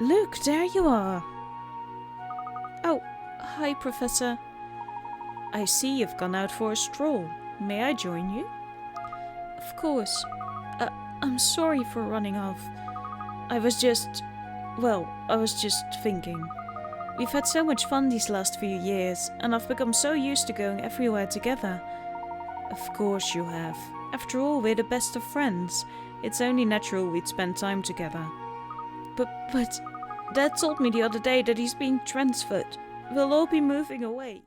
Look, there you are. Oh, hi, Professor. I see you've gone out for a stroll. May I join you? Of course. I'm sorry for running off. I was just thinking. We've had so much fun these last few years, and I've become so used to going everywhere together. Of course you have. After all, we're the best of friends. It's only natural we'd spend time together. But Dad told me the other day that he's being transferred. We'll all be moving away.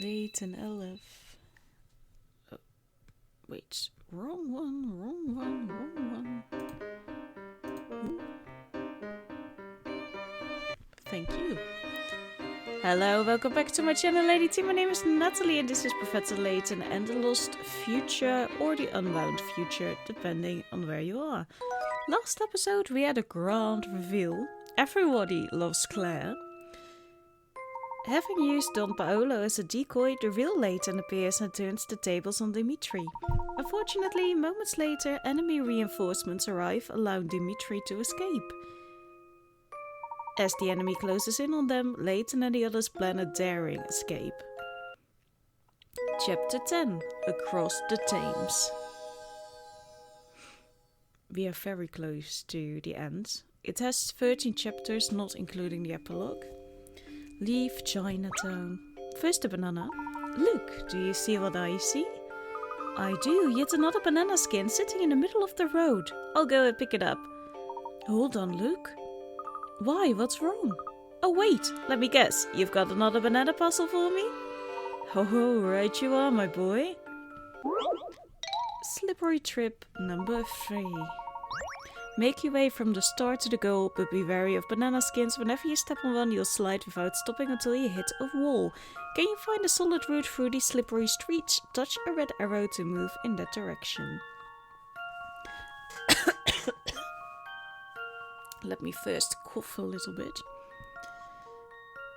Layton 11. Oh, wait, wrong one. Thank you. Hello, welcome back to my channel, Lady T. My name is Nathalie and this is Professor Layton and the Lost Future or the Unbound Future, depending on where you are. Last episode we had a grand reveal. Everybody loves Claire. Having used Don Paolo as a decoy, the real Layton appears and turns the tables on Dimitri. Unfortunately, moments later, enemy reinforcements arrive, allowing Dimitri to escape. As the enemy closes in on them, Layton and the others plan a daring escape. Chapter 10: Across the Thames. We are very close to the end. It has 13 chapters, not including the epilogue. Leave Chinatown. First a banana. Look, do you see what I see? I do, yet another banana skin sitting in the middle of the road. I'll go and pick it up. Hold on, Luke. Why, what's wrong? Oh wait, let me guess, you've got another banana puzzle for me? Oh, right you are, my boy. Slippery trip number 3. Make your way from the start to the goal, but be wary of banana skins. Whenever you step on one, you'll slide without stopping until you hit a wall. Can you find a solid route through these slippery streets? Touch a red arrow to move in that direction. Let me first cough a little bit.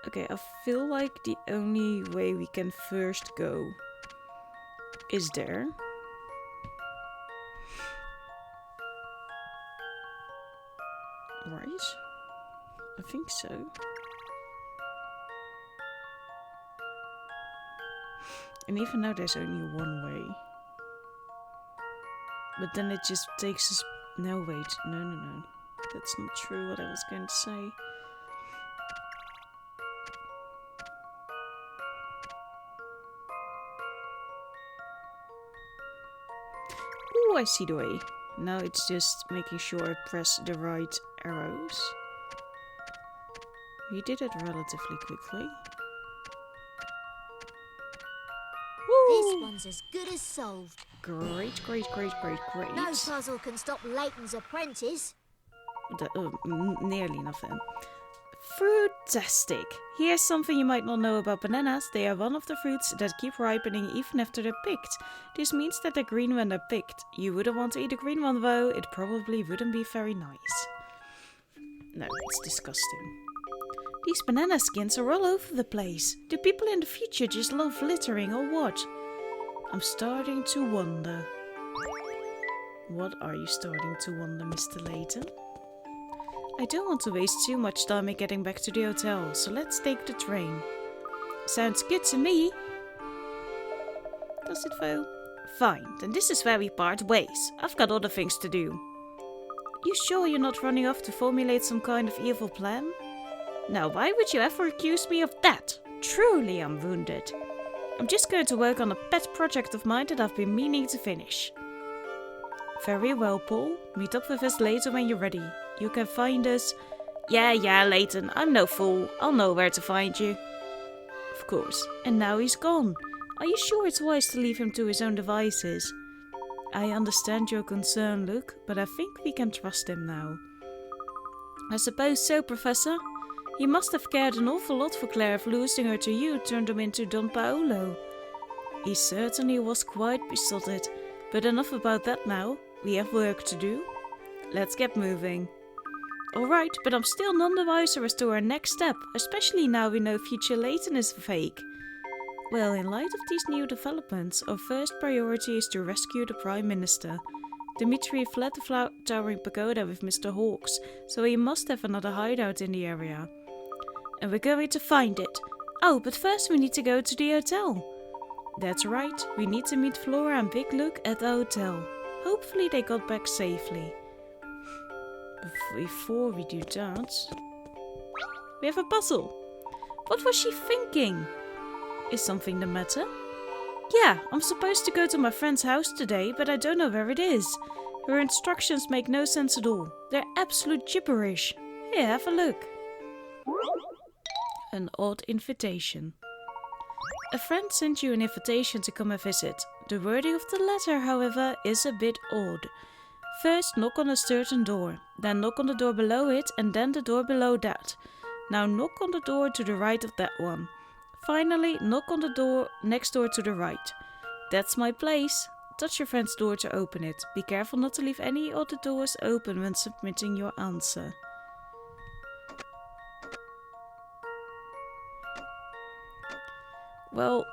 Okay, I feel like the only way we can first go is there. Right? I think so. And even now there's only one way. But then it just takes us... No, wait. No. That's not true what I was going to say. Oh, I see the way. Now it's just making sure I press the right arrows. We did it relatively quickly. Woo! This one's as good as solved. Great. No puzzle can stop Layton's apprentice. Nearly nothing. Fruitastic. Here's something you might not know about bananas. They are one of the fruits that keep ripening even after they're picked. This means that they're green when they're picked. You wouldn't want to eat a green one though. It probably wouldn't be very nice. No, it's disgusting. These banana skins are all over the place. Do people in the future just love littering or what? I'm starting to wonder. What are you starting to wonder, Mr. Layton? I don't want to waste too much time in getting back to the hotel, so let's take the train. Sounds good to me. Does it though? Fine, then this is where we part ways. I've got other things to do. You sure you're not running off to formulate some kind of evil plan? Now, why would you ever accuse me of that? Truly, I'm wounded. I'm just going to work on a pet project of mine that I've been meaning to finish. Very well, Paul. Meet up with us later when you're ready. You can find us... Yeah, Layton, I'm no fool. I'll know where to find you. Of course. And now he's gone. Are you sure it's wise to leave him to his own devices? I understand your concern, Luke, but I think we can trust him now. I suppose so, Professor. He must have cared an awful lot for Claire if losing her to you turned him into Don Paolo. He certainly was quite besotted. But enough about that now. We have work to do. Let's get moving. Alright, but I'm still none the wiser as to our next step, especially now we know future Layton is fake. Well, in light of these new developments, our first priority is to rescue the Prime Minister. Dimitri fled the towering pagoda with Mr. Hawks, so he must have another hideout in the area. And we're going to find it. Oh, but first we need to go to the hotel. That's right, we need to meet Flora and Big Luke at the hotel. Hopefully they got back safely. Before we do that, we have a puzzle. What was she thinking? Is something the matter? Yeah, I'm supposed to go to my friend's house today, but I don't know where it is. Her instructions make no sense at all. They're absolute gibberish. Here, have a look. An odd invitation. A friend sent you an invitation to come and visit. The wording of the letter, however, is a bit odd. First, knock on a certain door, then knock on the door below it, and then the door below that. Now knock on the door to the right of that one. Finally, knock on the door next door to the right. That's my place. Touch your friend's door to open it. Be careful not to leave any other doors open when submitting your answer. Well,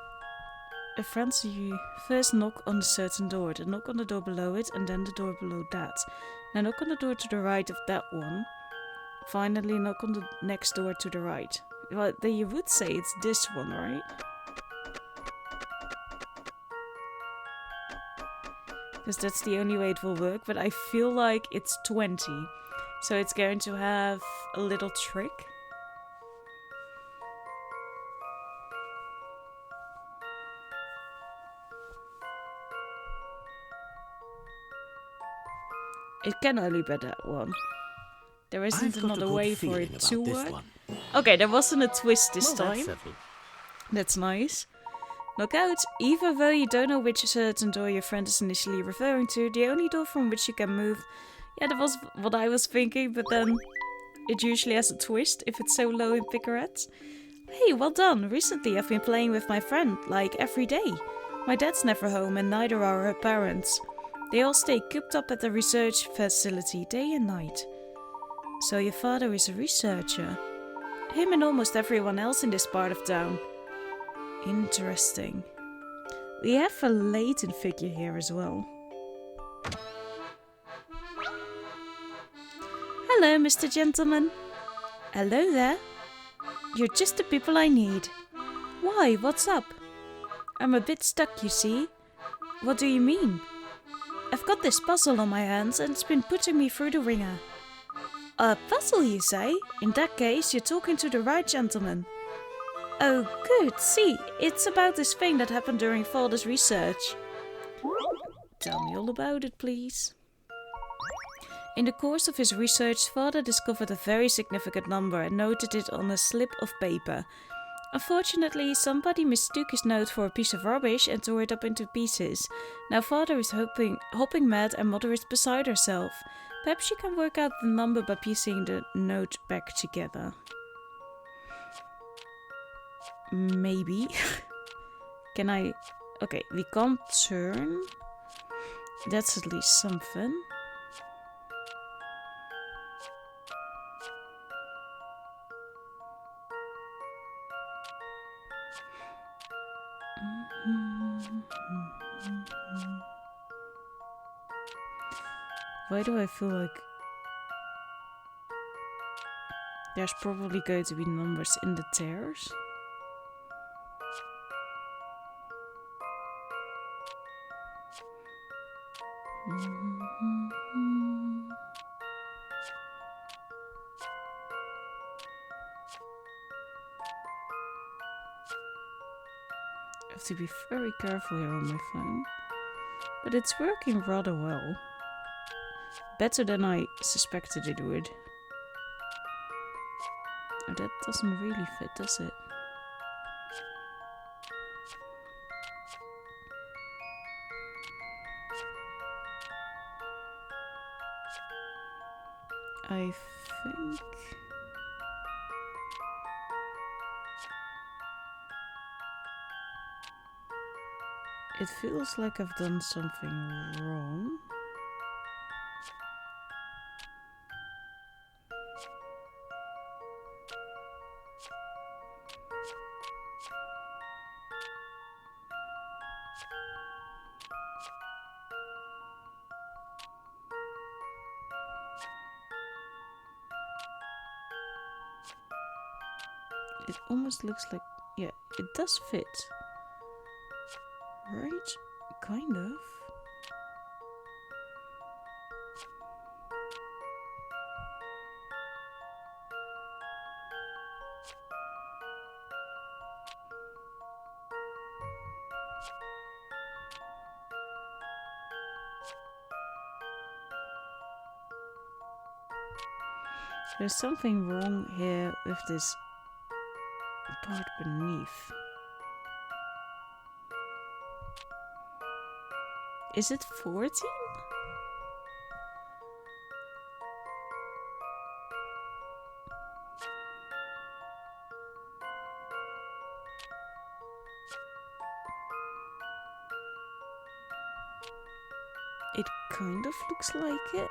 a friend says you first knock on a certain door, then knock on the door below it, and then the door below that. Now knock on the door to the right of that one. Finally, knock on the next door to the right. Well, then you would say it's this one, right? Because that's the only way it will work, but I feel like it's 20. So it's going to have a little trick. It can only be that one. There isn't another way for it to work. Okay, there wasn't a twist this time. That's nice. Look out, even though you don't know which certain door your friend is initially referring to, the only door from which you can move. Yeah, that was what I was thinking, but then it usually has a twist if it's so low in picarettes. Hey, well done. Recently I've been playing with my friend, like every day. My dad's never home and neither are her parents. They all stay cooped up at the research facility day and night. So your father is a researcher. Him and almost everyone else in this part of town. Interesting. We have a Layton figure here as well. Hello, Mr. Gentleman. Hello there. You're just the people I need. Why, what's up? I'm a bit stuck, you see. What do you mean? I've got this puzzle on my hands and it's been putting me through the ringer. A puzzle, you say? In that case, you're talking to the right gentleman. Oh, good. See, it's about this thing that happened during Father's research. Tell me all about it, please. In the course of his research, Father discovered a very significant number and noted it on a slip of paper. Unfortunately, somebody mistook his note for a piece of rubbish and tore it up into pieces. Now Father is hopping mad and Mother is beside herself. Perhaps you can work out the number by piecing the note back together. Maybe. Can I... Okay, we can't turn. That's at least something. Why do I feel like there's probably going to be numbers in the tears? I have to be very careful here on my phone, but it's working rather well. Better than I suspected it would. Oh, that doesn't really fit, does it? I think... It feels like I've done something wrong. It almost looks like... Yeah, it does fit. Right? Kind of. There's something wrong here with this part beneath. Is it 14? It kind of looks like it.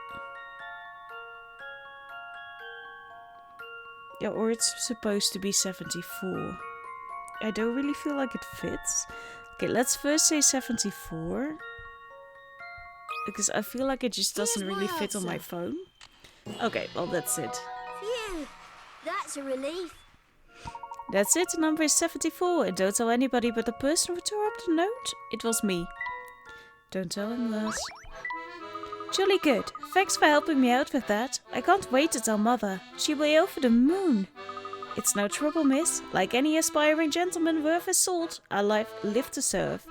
Yeah, or it's supposed to be 74. I don't really feel like it fits. Okay, let's first say 74. Because I feel like it just doesn't really fit on my phone. Okay, well that's it. Phew, that's a relief. That's it, the number is 74. And don't tell anybody but the person who tore up the note. It was me. Don't tell him that. Jolly good. Thanks for helping me out with that. I can't wait to tell Mother. She'll be over the moon. It's no trouble, miss. Like any aspiring gentleman worth his salt, I live to serve.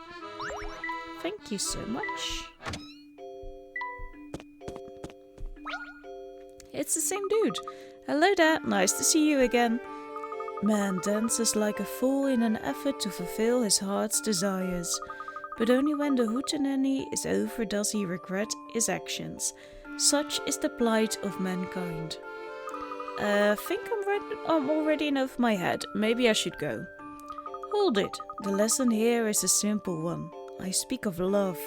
Thank you so much. It's the same dude. Hello there, nice to see you again. Man dances like a fool in an effort to fulfill his heart's desires. But only when the hootenanny is over does he regret his actions. Such is the plight of mankind. Think I'm already in over my head. Maybe I should go. Hold it. The lesson here is a simple one. I speak of love.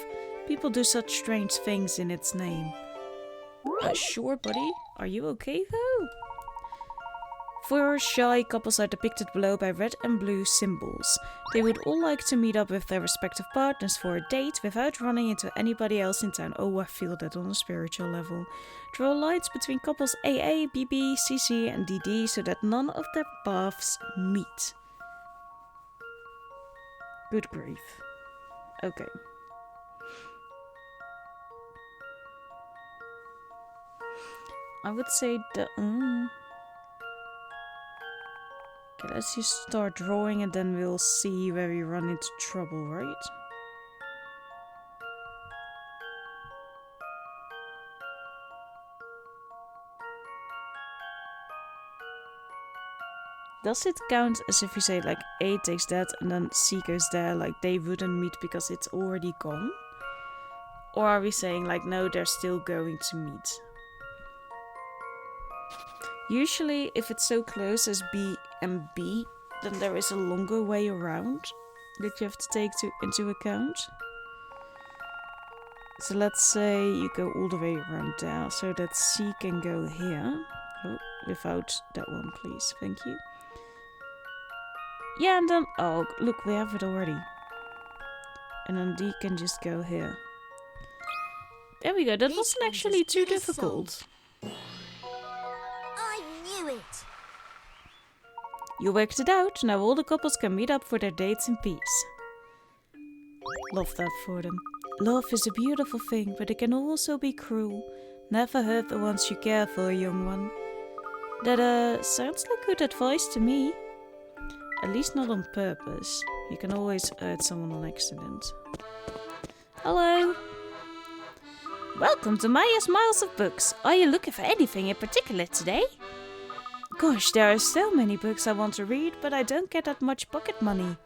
People do such strange things in its name. Sure, buddy. Are you okay, though? Four shy couples are depicted below by red and blue symbols. They would all like to meet up with their respective partners for a date without running into anybody else in town. Oh, I feel that on a spiritual level. Draw lines between couples AA, BB, CC and DD so that none of their paths meet. Good grief. Okay. I would say the... Okay, let's just start drawing and then we'll see where we run into trouble, right? Does it count as if you say like A takes that and then C goes there, like they wouldn't meet because it's already gone? Or are we saying like no, they're still going to meet? Usually, if it's so close as B and B, then there is a longer way around that you have to take into account. So let's say you go all the way around there, so that C can go here. Oh, without that one, please. Thank you. Yeah, and then... Oh, look, we have it already. And then D can just go here. There we go. That wasn't actually too difficult. You worked it out, now all the couples can meet up for their dates in peace. Love that for them. Love is a beautiful thing, but it can also be cruel. Never hurt the ones you care for, young one. That sounds like good advice to me. At least not on purpose. You can always hurt someone on accident. Hello! Welcome to Maya's Miles of Books. Are you looking for anything in particular today? Gosh, there are so many books I want to read, but I don't get that much pocket money.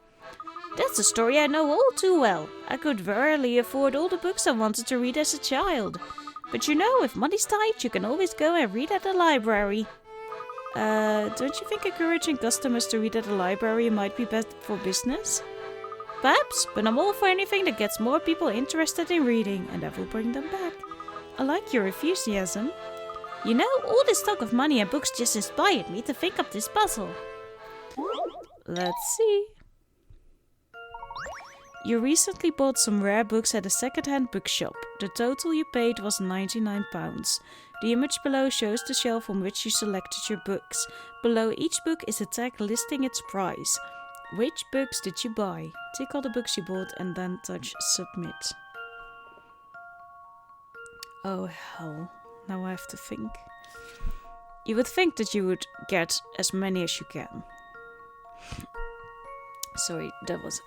That's a story I know all too well. I could rarely afford all the books I wanted to read as a child. But you know, if money's tight, you can always go and read at the library. Don't you think encouraging customers to read at the library might be best for business? Perhaps, but I'm all for anything that gets more people interested in reading, and that will bring them back. I like your enthusiasm. You know, all this talk of money and books just inspired me to think up this puzzle. Let's see. You recently bought some rare books at a second-hand bookshop. The total you paid was £99. The image below shows the shelf on which you selected your books. Below each book is a tag listing its price. Which books did you buy? Tick all the books you bought and then touch submit. Oh hell, now I have to think. You would think that you would get as many as you can. Sorry, that was...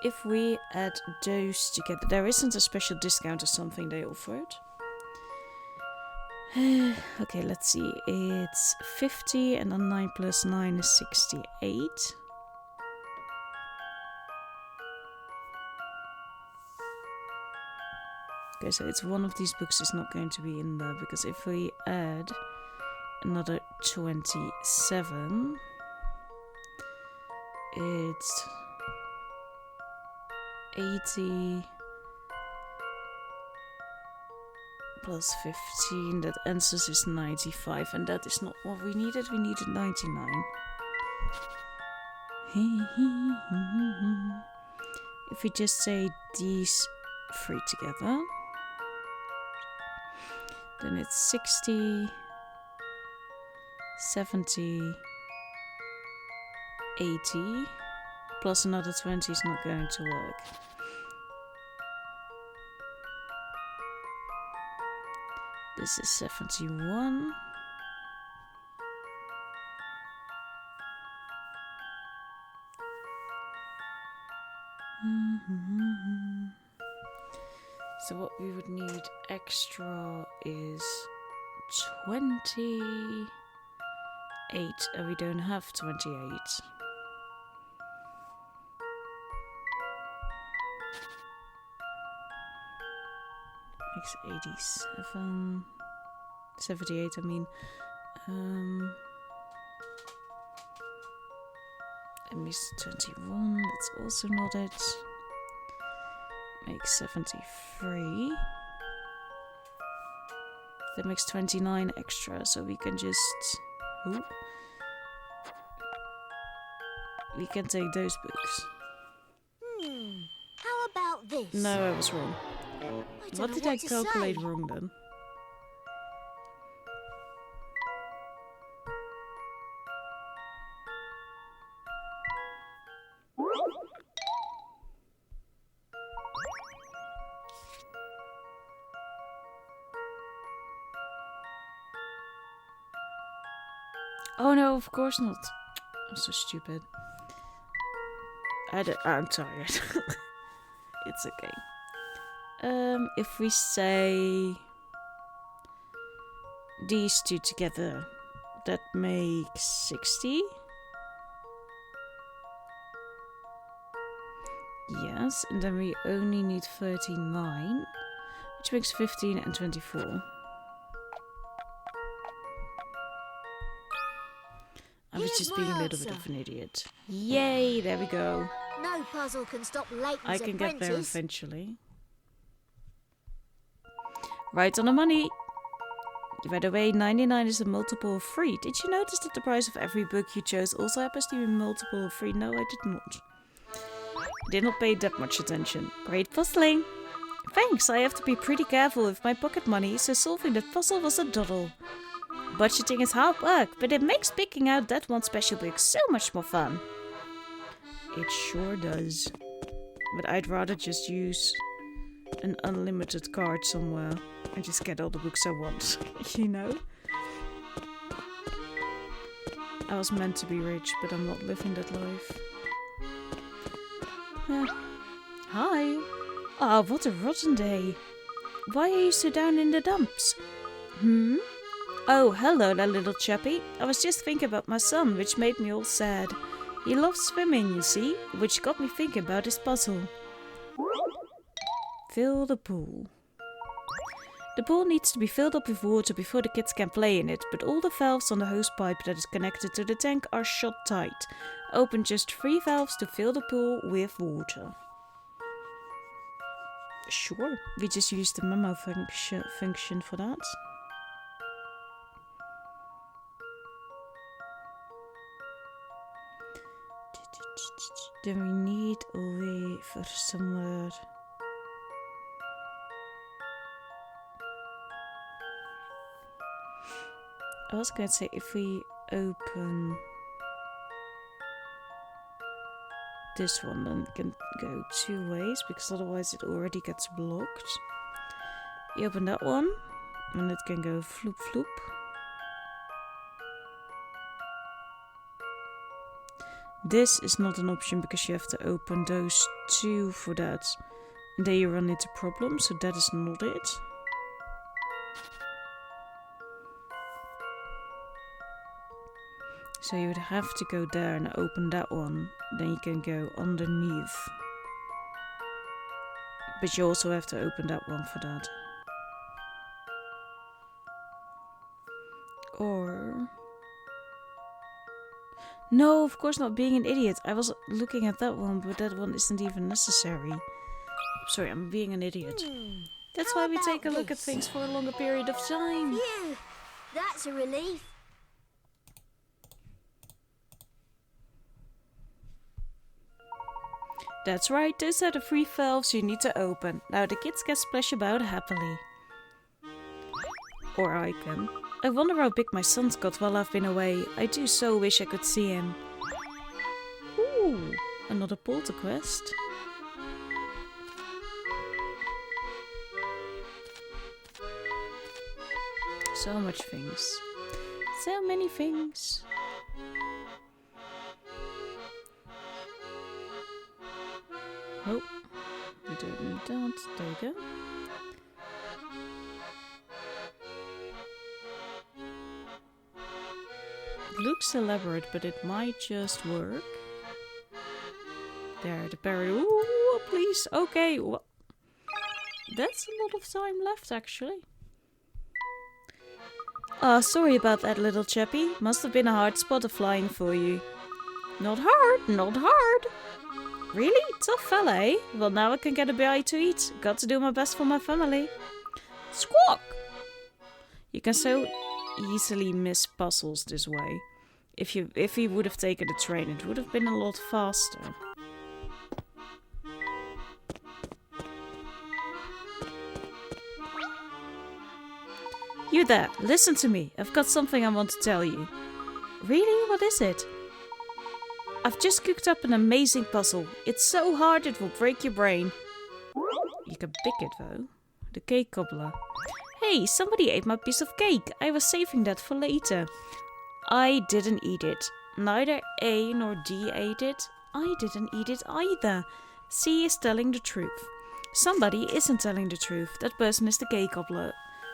If we add those together, there isn't a special discount or something they offered. Okay, let's see. It's 50 and then 9 plus 9 is 68. Okay, so it's one of these books is not going to be in there, because if we add another 27, it's 80 plus 15, that answers is 95, and that is not what we needed. We needed 99. If we just say these three together, then it's 60, 70, 80, plus another 20 is not going to work. This is 71. So what we would need extra is 28, and we don't have 28. Makes 87, 78, I mean. And makes 21, that's also not it. Makes 73. That makes 29 extra, so we can just... Ooh. We can take those books. How about this? No, I was wrong. What did I calculate wrong then? Oh no, of course not. I'm so stupid. I'm tired. It's okay. If we say these two together, that makes 60. Yes, and then we only need 39, which makes 15 and 24. I was just being a little bit of an idiot. Yay, there we go. No puzzle can stop Layton's I can get there apprentice. eventually. Right on the money. By the way, 99 is a multiple of 3. Did you notice that the price of every book you chose also happens to be a multiple of 3? No, I did not. Did not pay that much attention. Great puzzling. Thanks, I have to be pretty careful with my pocket money, so solving that puzzle was a doddle. Budgeting is hard work, but it makes picking out that one special book so much more fun. It sure does. But I'd rather just use an unlimited card somewhere and just get all the books I want, you know? I was meant to be rich, but I'm not living that life. Hi. Ah, what a rotten day. Why are you so down in the dumps? Oh, hello there, little chappie. I was just thinking about my son, which made me all sad. He loves swimming, you see, which got me thinking about his puzzle. Fill the pool. The pool needs to be filled up with water before the kids can play in it, but all the valves on the hose pipe that is connected to the tank are shut tight. Open just 3 valves to fill the pool with water. Sure, we just use the memo function for that. Then we need a way for somewhere. I was going to say if we open this one, then it can go 2 ways, because otherwise it already gets blocked. You open that one, and it can go floop floop. This is not an option because you have to open those 2 for that. And then you run into problems, so that is not it. So you would have to go there and open that one. Then you can go underneath. But you also have to open that one for that. Or... No, of course not, being an idiot. I was looking at that one, but that one isn't even necessary. Sorry, I'm being an idiot. That's why we take a look at things for a longer period of time. Phew, that's a relief. That's right, those are the 3 valves you need to open. Now the kids can splash about happily. Or I can. I wonder how big my son's got while I've been away. I do so wish I could see him. Ooh, another polterquest. So much things. So many things. Oh, we don't need that. There we go. It looks elaborate, but it might just work. There, the parrot. Ooh, please. Okay. That's a lot of time left, actually. Sorry about that, little chappie. Must have been a hard spot of flying for you. Not hard, not hard. Really? Tough fella, eh? Well, now I can get a bite to eat. Got to do my best for my family. Squawk! You can so easily miss puzzles this way. If he would have taken the train, it would have been a lot faster. You there, listen to me. I've got something I want to tell you. Really? What is it? I've just cooked up an amazing puzzle. It's so hard it will break your brain. You can pick it though. The cake cobbler. Hey, somebody ate my piece of cake. I was saving that for later. I didn't eat it. Neither A nor D ate it. I didn't eat it either. C is telling the truth. Somebody isn't telling the truth. That person is the cake cobbler.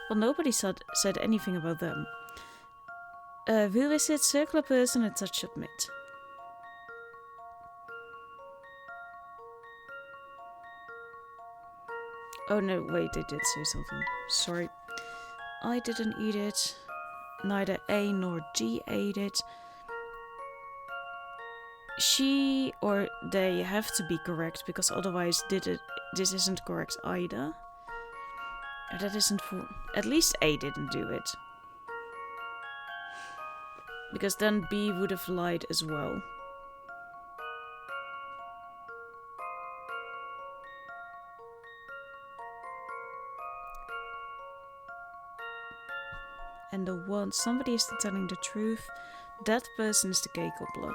Well, nobody said anything about them. Who is it? Circle a person and touch submit. Oh no, wait, they did say something. Sorry. I didn't eat it. Neither A nor D ate it. She or they have to be correct, because otherwise this isn't correct either. That isn't for... At least A didn't do it. Because then B would have lied as well. And the one, somebody is telling the truth. That person is the cake cobbler.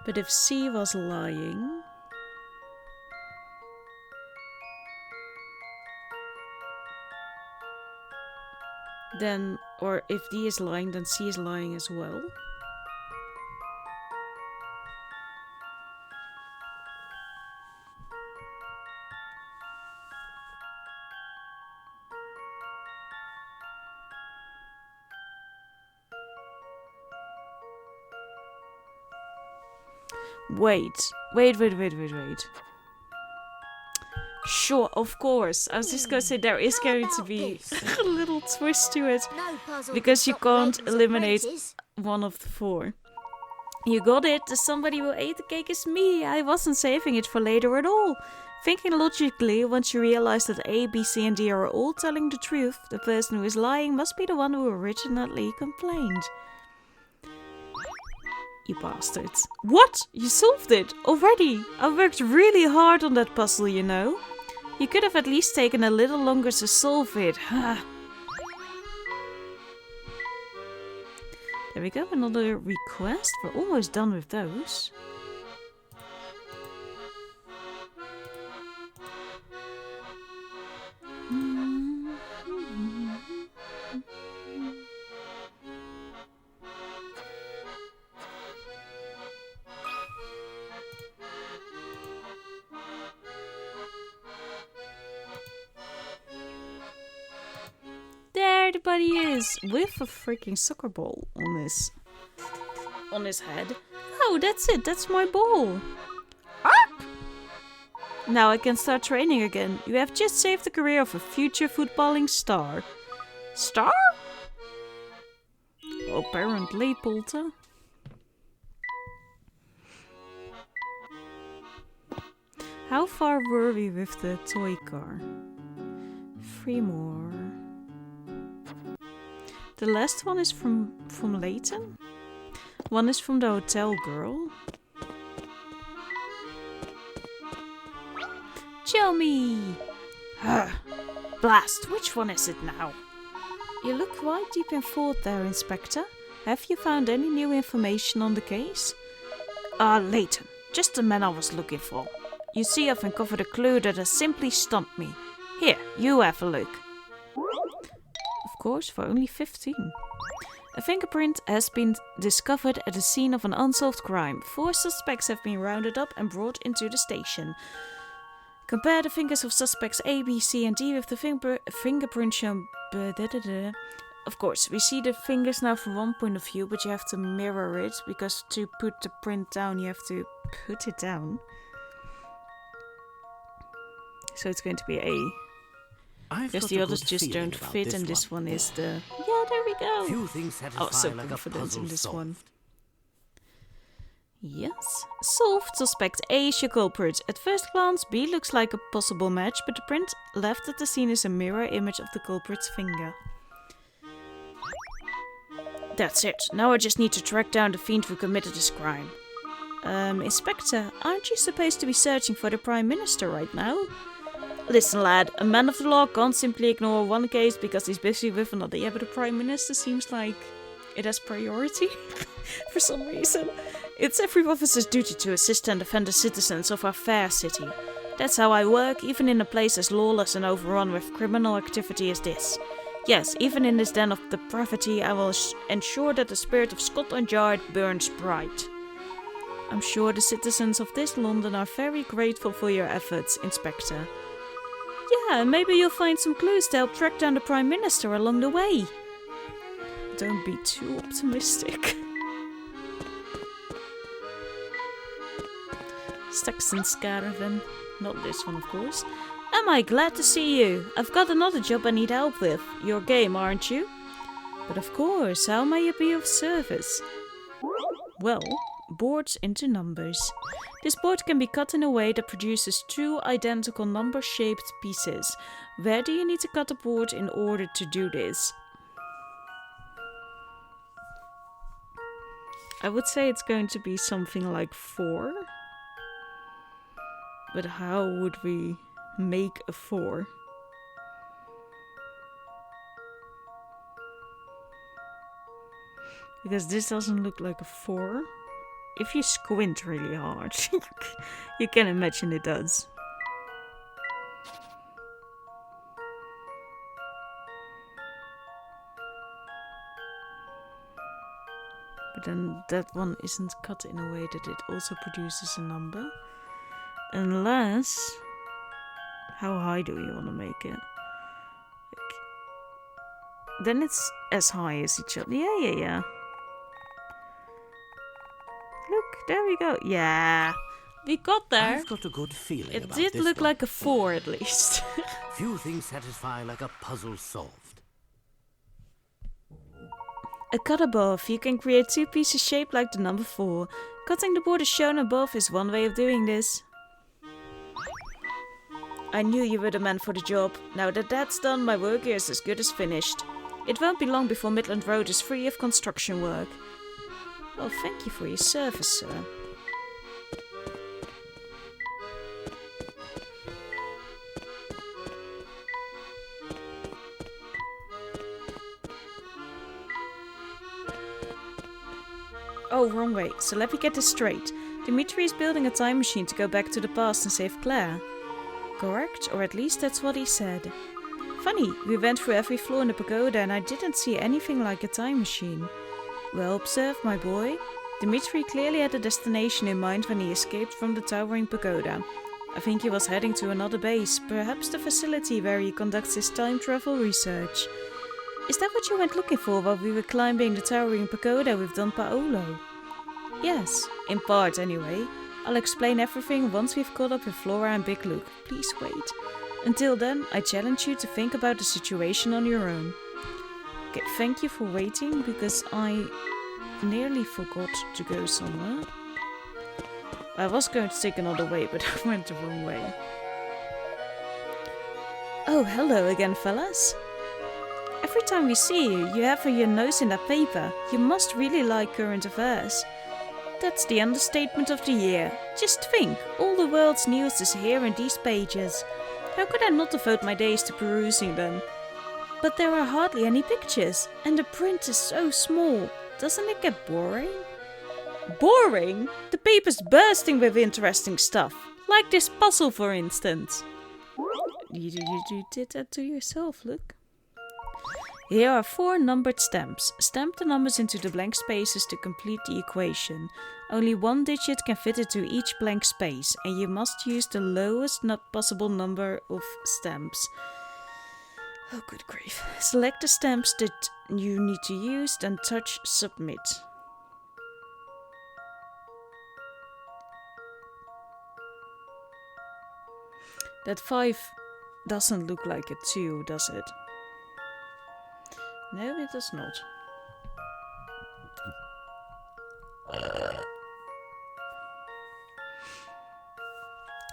But if C was lying... Then, or if D is lying, then C is lying as well. Wait. Sure, of course. I was just going to say there is going to be a little twist to it. Because you can't eliminate one of the 4. You got it. The somebody who ate the cake is me. I wasn't saving it for later at all. Thinking logically, once you realize that A, B, C, and D are all telling the truth, the person who is lying must be the one who originally complained. You bastards. What? You solved it? Already? I worked really hard on that puzzle, you know. You could have at least taken a little longer to solve it. There we go, another request. We're almost done with those. There the buddy is, with a freaking soccer ball on his head. Oh, that's it, that's my ball. Now I can start training again. You have just saved the career of a future footballing star. Star? Apparently, Polter. How far were we with the toy car? 3 more. The last one is from Layton. One is from the hotel girl. Show me! Blast, which one is it now? You look quite deep in thought there, Inspector. Have you found any new information on the case? Layton, just the man I was looking for. You see, I've uncovered a clue that has simply stumped me. Here, you have a look. Of course, for only 15. A fingerprint has been discovered at the scene of an unsolved crime. 4 suspects have been rounded up and brought into the station. Compare the fingers of suspects A, B, C, and D with the fingerprint shown. Of course, we see the fingers now from one point of view, but you have to mirror it, because to put the print down, you have to put it down. So it's going to be A. Because the others just don't fit, and this one is the... Yeah, there we go! Few things satisfy I was so like confident in this solved. one. Yes. Solved. Suspect A is your culprit. At first glance, B looks like a possible match, but the print left at the scene is a mirror image of the culprit's finger. That's it. Now I just need to track down the fiend who committed this crime. Inspector, aren't you supposed to be searching for the Prime Minister right now? Listen, lad, a man of the law can't simply ignore one case because he's busy with another. Yeah, but the Prime Minister seems like it has priority for some reason. It's every officer's duty to assist and defend the citizens of our fair city. That's how I work, even in a place as lawless and overrun with criminal activity as this. Yes, even in this den of depravity, I will ensure that the spirit of Scotland Yard burns bright. I'm sure the citizens of this London are very grateful for your efforts, Inspector. Yeah, maybe you'll find some clues to help track down the Prime Minister along the way. Don't be too optimistic. Staxton's caravan. Not this one, of course. Am I glad to see you? I've got another job I need help with. You're game, aren't you? But of course, how may I be of service? Well, boards into numbers. This board can be cut in a way that produces 2 identical number-shaped pieces. Where do you need to cut the board in order to do this? I would say it's going to be something like 4. But how would we make a 4? Because this doesn't look like a 4. If you squint really hard, you can imagine it does. But then that one isn't cut in a way that it also produces a number. Unless... How high do you want to make it? Like, then it's as high as each other. Yeah. Look, there we go. Yeah, we got there. I've got a good feeling It about did this look one. like a 4 at least. Few things satisfy like a puzzle solved. A cut above. You can create 2 pieces shaped like the number 4. Cutting the border shown above is one way of doing this. I knew you were the man for the job. Now that that's done, my work here is as good as finished. It won't be long before Midland Road is free of construction work. Well, thank you for your service, sir. Oh, wrong way. So let me get this straight. Dimitri is building a time machine to go back to the past and save Claire. Correct? Or at least that's what he said. Funny, we went through every floor in the pagoda and I didn't see anything like a time machine. Well observed, my boy. Dimitri clearly had a destination in mind when he escaped from the towering pagoda. I think he was heading to another base, perhaps the facility where he conducts his time travel research. Is that what you went looking for while we were climbing the towering pagoda with Don Paolo? Yes, in part anyway. I'll explain everything once we've caught up with Flora and Big Luke. Please wait. Until then, I challenge you to think about the situation on your own. Okay, thank you for waiting, because I nearly forgot to go somewhere. I was going to take another way, but I went the wrong way. Oh, hello again, fellas. Every time we see you, you have your nose in that paper. You must really like current affairs. That's the understatement of the year. Just think, all the world's news is here in these pages. How could I not devote my days to perusing them? But there are hardly any pictures, and the print is so small. Doesn't it get boring? Boring? The paper's bursting with interesting stuff. Like this puzzle, for instance. You did that to yourself, look. Here are 4 numbered stamps. Stamp the numbers into the blank spaces to complete the equation. Only 1 digit can fit into each blank space, and you must use the lowest possible number of stamps. Oh, good grief. Select the stamps that you need to use, then touch submit. That 5 doesn't look like a 2, does it? No, it does not.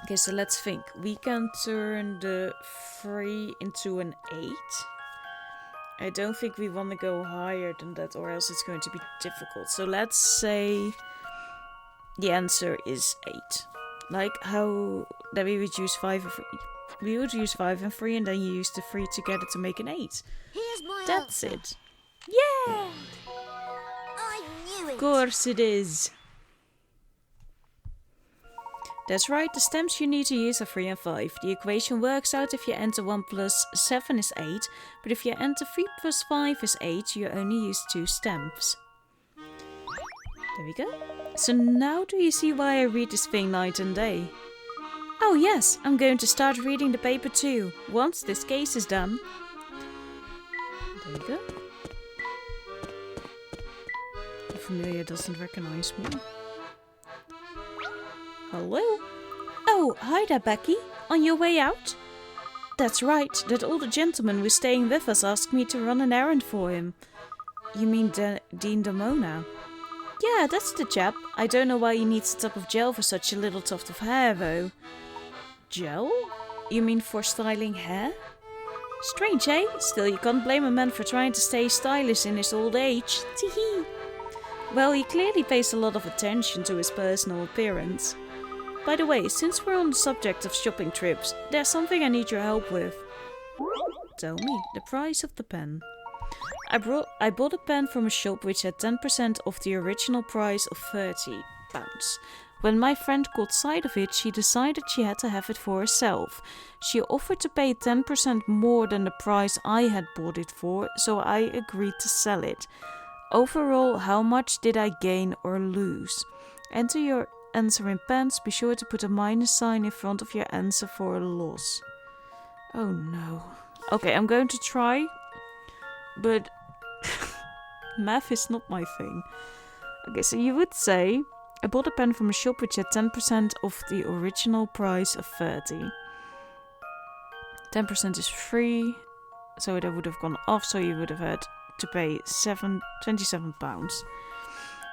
Okay, so let's think. We can turn the 3 into an 8. I don't think we want to go higher than that, or else it's going to be difficult. So let's say the answer is 8. Like how that we would use 5 and 3. We would use 5 and 3, and then you use the 3 together to make an 8. Here's my That's answer. it. Yeah! I knew it. Of course it is. That's right, the stamps you need to use are 3 and 5. The equation works out if you enter 1 plus 7 is 8, but if you enter 3 plus 5 is 8, you only use 2 stamps. There we go. So now do you see why I read this thing night and day? Oh yes, I'm going to start reading the paper too, once this case is done. There we go. The familiar doesn't recognize me. Hello? Oh, hi there, Becky. On your way out? That's right, that older gentleman who's staying with us asked me to run an errand for him. You mean Dean Damona? Yeah, that's the chap. I don't know why he needs a tub of gel for such a little tuft of hair, though. Gel? You mean for styling hair? Strange, eh? Still, you can't blame a man for trying to stay stylish in his old age. Teehee. Well, he clearly pays a lot of attention to his personal appearance. By the way, since we're on the subject of shopping trips, there's something I need your help with. Tell me, the price of the pen. I bought a pen from a shop which had 10% off the original price of £30. When my friend caught sight of it, she decided she had to have it for herself. She offered to pay 10% more than the price I had bought it for, so I agreed to sell it. Overall, how much did I gain or lose? Enter your answer in pence. Be sure to put a minus sign in front of your answer for a loss. Oh no. Okay, I'm going to try, but math is not my thing. Okay, so you would say, I bought a pen from a shop which had 10% off the original price of 30. 10% is free, so that would have gone off, so you would have had to pay £27.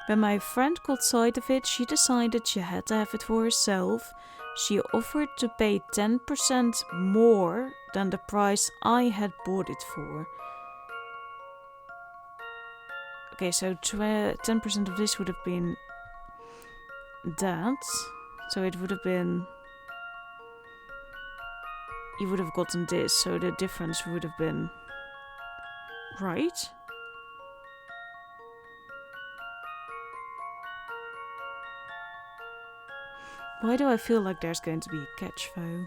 When my friend caught sight of it, she decided she had to have it for herself. She offered to pay 10% more than the price I had bought it for. Okay, so 10% of this would have been that. So it would have been... You would have gotten this, so the difference would have been... Right? Why do I feel like there's going to be a catch, though?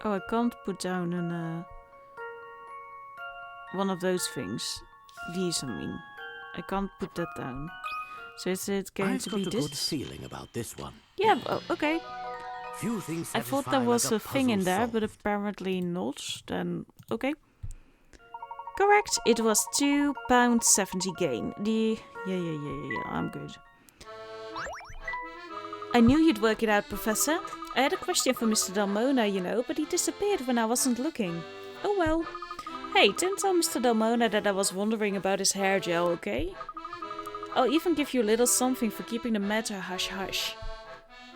Oh, I can't put down one of those things. These, I mean. I can't put that down. So is it going to be this? I've got a good feeling about this one. Yeah, okay. Few things I thought there was like a thing in there, but apparently not. Then, okay. Correct. It was £2.70 gain. Yeah, I'm good. I knew you'd work it out, Professor. I had a question for Mr. Dalmona, you know, but he disappeared when I wasn't looking. Oh well. Hey, don't tell Mr. Dalmona that I was wondering about his hair gel, okay? I'll even give you a little something for keeping the matter hush-hush.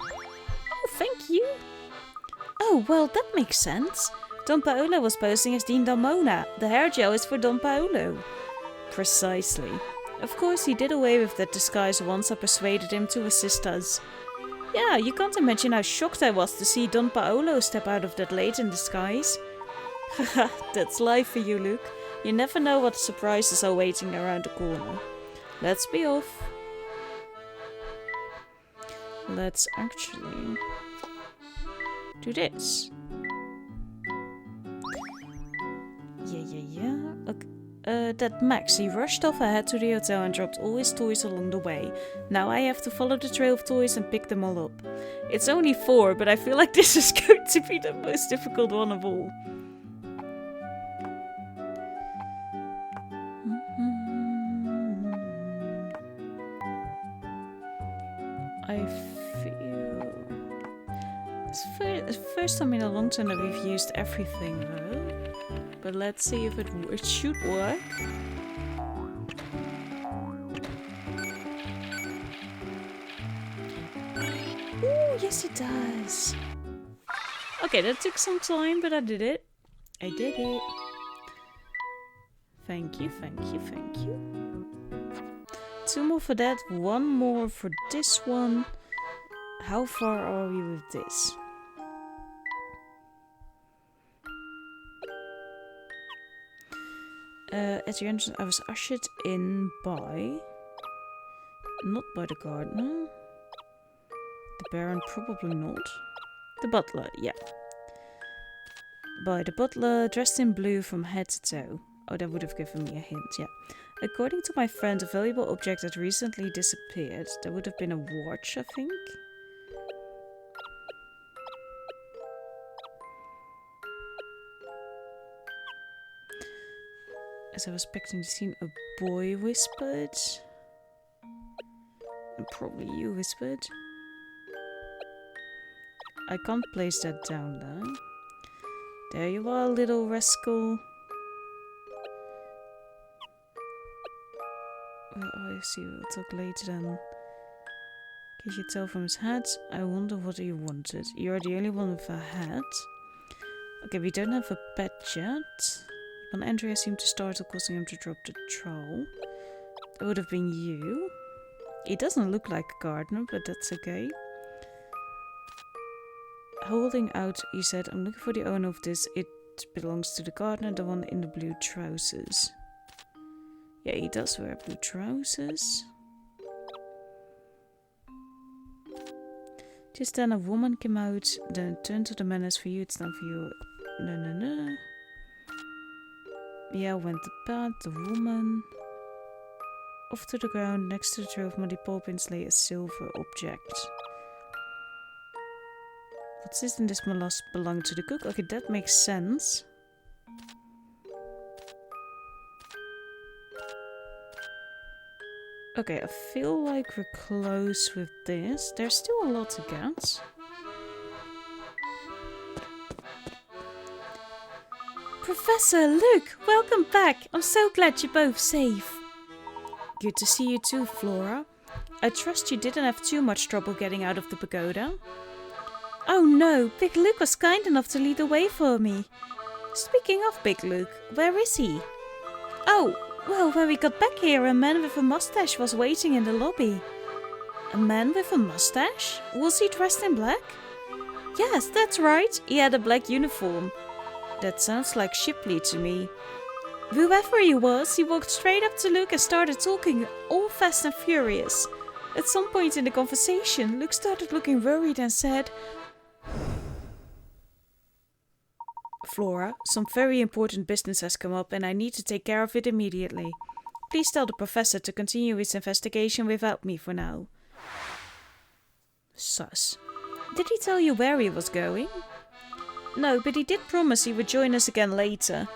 Oh, thank you. Oh, well, that makes sense. Don Paolo was posing as Dean Dalmona. The hair gel is for Don Paolo. Precisely. Of course, he did away with that disguise once I persuaded him to assist us. Yeah, you can't imagine how shocked I was to see Don Paolo step out of that Layton disguise. Haha, that's life for you, Luke. You never know what surprises are waiting around the corner. Let's be off. Let's actually do this. Yeah. Okay. That Max, he rushed off ahead to the hotel and dropped all his toys along the way. Now I have to follow the trail of toys and pick them all up. It's only 4, but I feel like this is going to be the most difficult one of all. I feel... It's the first time in a long time that we've used everything though. But let's see if it should work. Ooh, yes it does. Okay, that took some time, but I did it. I did it. Thank you. 2 more for that, 1 more for this one. How far are we with this? At the entrance, I was ushered in by... Not by the gardener. The Baron, probably not. The butler, yeah. By the butler, dressed in blue from head to toe. Oh, that would have given me a hint, yeah. According to my friend, a valuable object had recently disappeared. There would have been a watch, I think. As I was expecting to see, a boy whispered. And probably you whispered. I can't place that down though. There you are, little rascal. Well, I see, we'll talk later then. Can you tell from his hat? I wonder what he wanted. You're the only one with a hat. Okay, we don't have a pet yet. When Andrea seemed to startle, causing him to drop the trowel. That would have been you. He doesn't look like a gardener, but that's okay. Holding out, he said, I'm looking for the owner of this. It belongs to the gardener, the one in the blue trousers. Yeah, he does wear blue trousers. Just then a woman came out, then turned to the man. As for you, it's time for you. No. Yeah, went the path, the woman. Off to the ground, next to the trough of muddy pulpins lay a silver object. What's this? And this must belong to the cook. Okay, that makes sense. Okay, I feel like we're close with this. There's still a lot to get. Professor, look! Welcome back! I'm so glad you're both safe. Good to see you too, Flora. I trust you didn't have too much trouble getting out of the pagoda. Oh no, Big Luke was kind enough to lead the way for me. Speaking of Big Luke, where is he? Oh, well, when we got back here, a man with a mustache was waiting in the lobby. A man with a mustache? Was he dressed in black? Yes, that's right. He had a black uniform. That sounds like Shipley to me. Whoever he was, he walked straight up to Luke and started talking, all fast and furious. At some point in the conversation, Luke started looking worried and said, Flora, some very important business has come up and I need to take care of it immediately. Please tell the professor to continue his investigation without me for now. Sus. Did he tell you where he was going? No, but he did promise he would join us again later.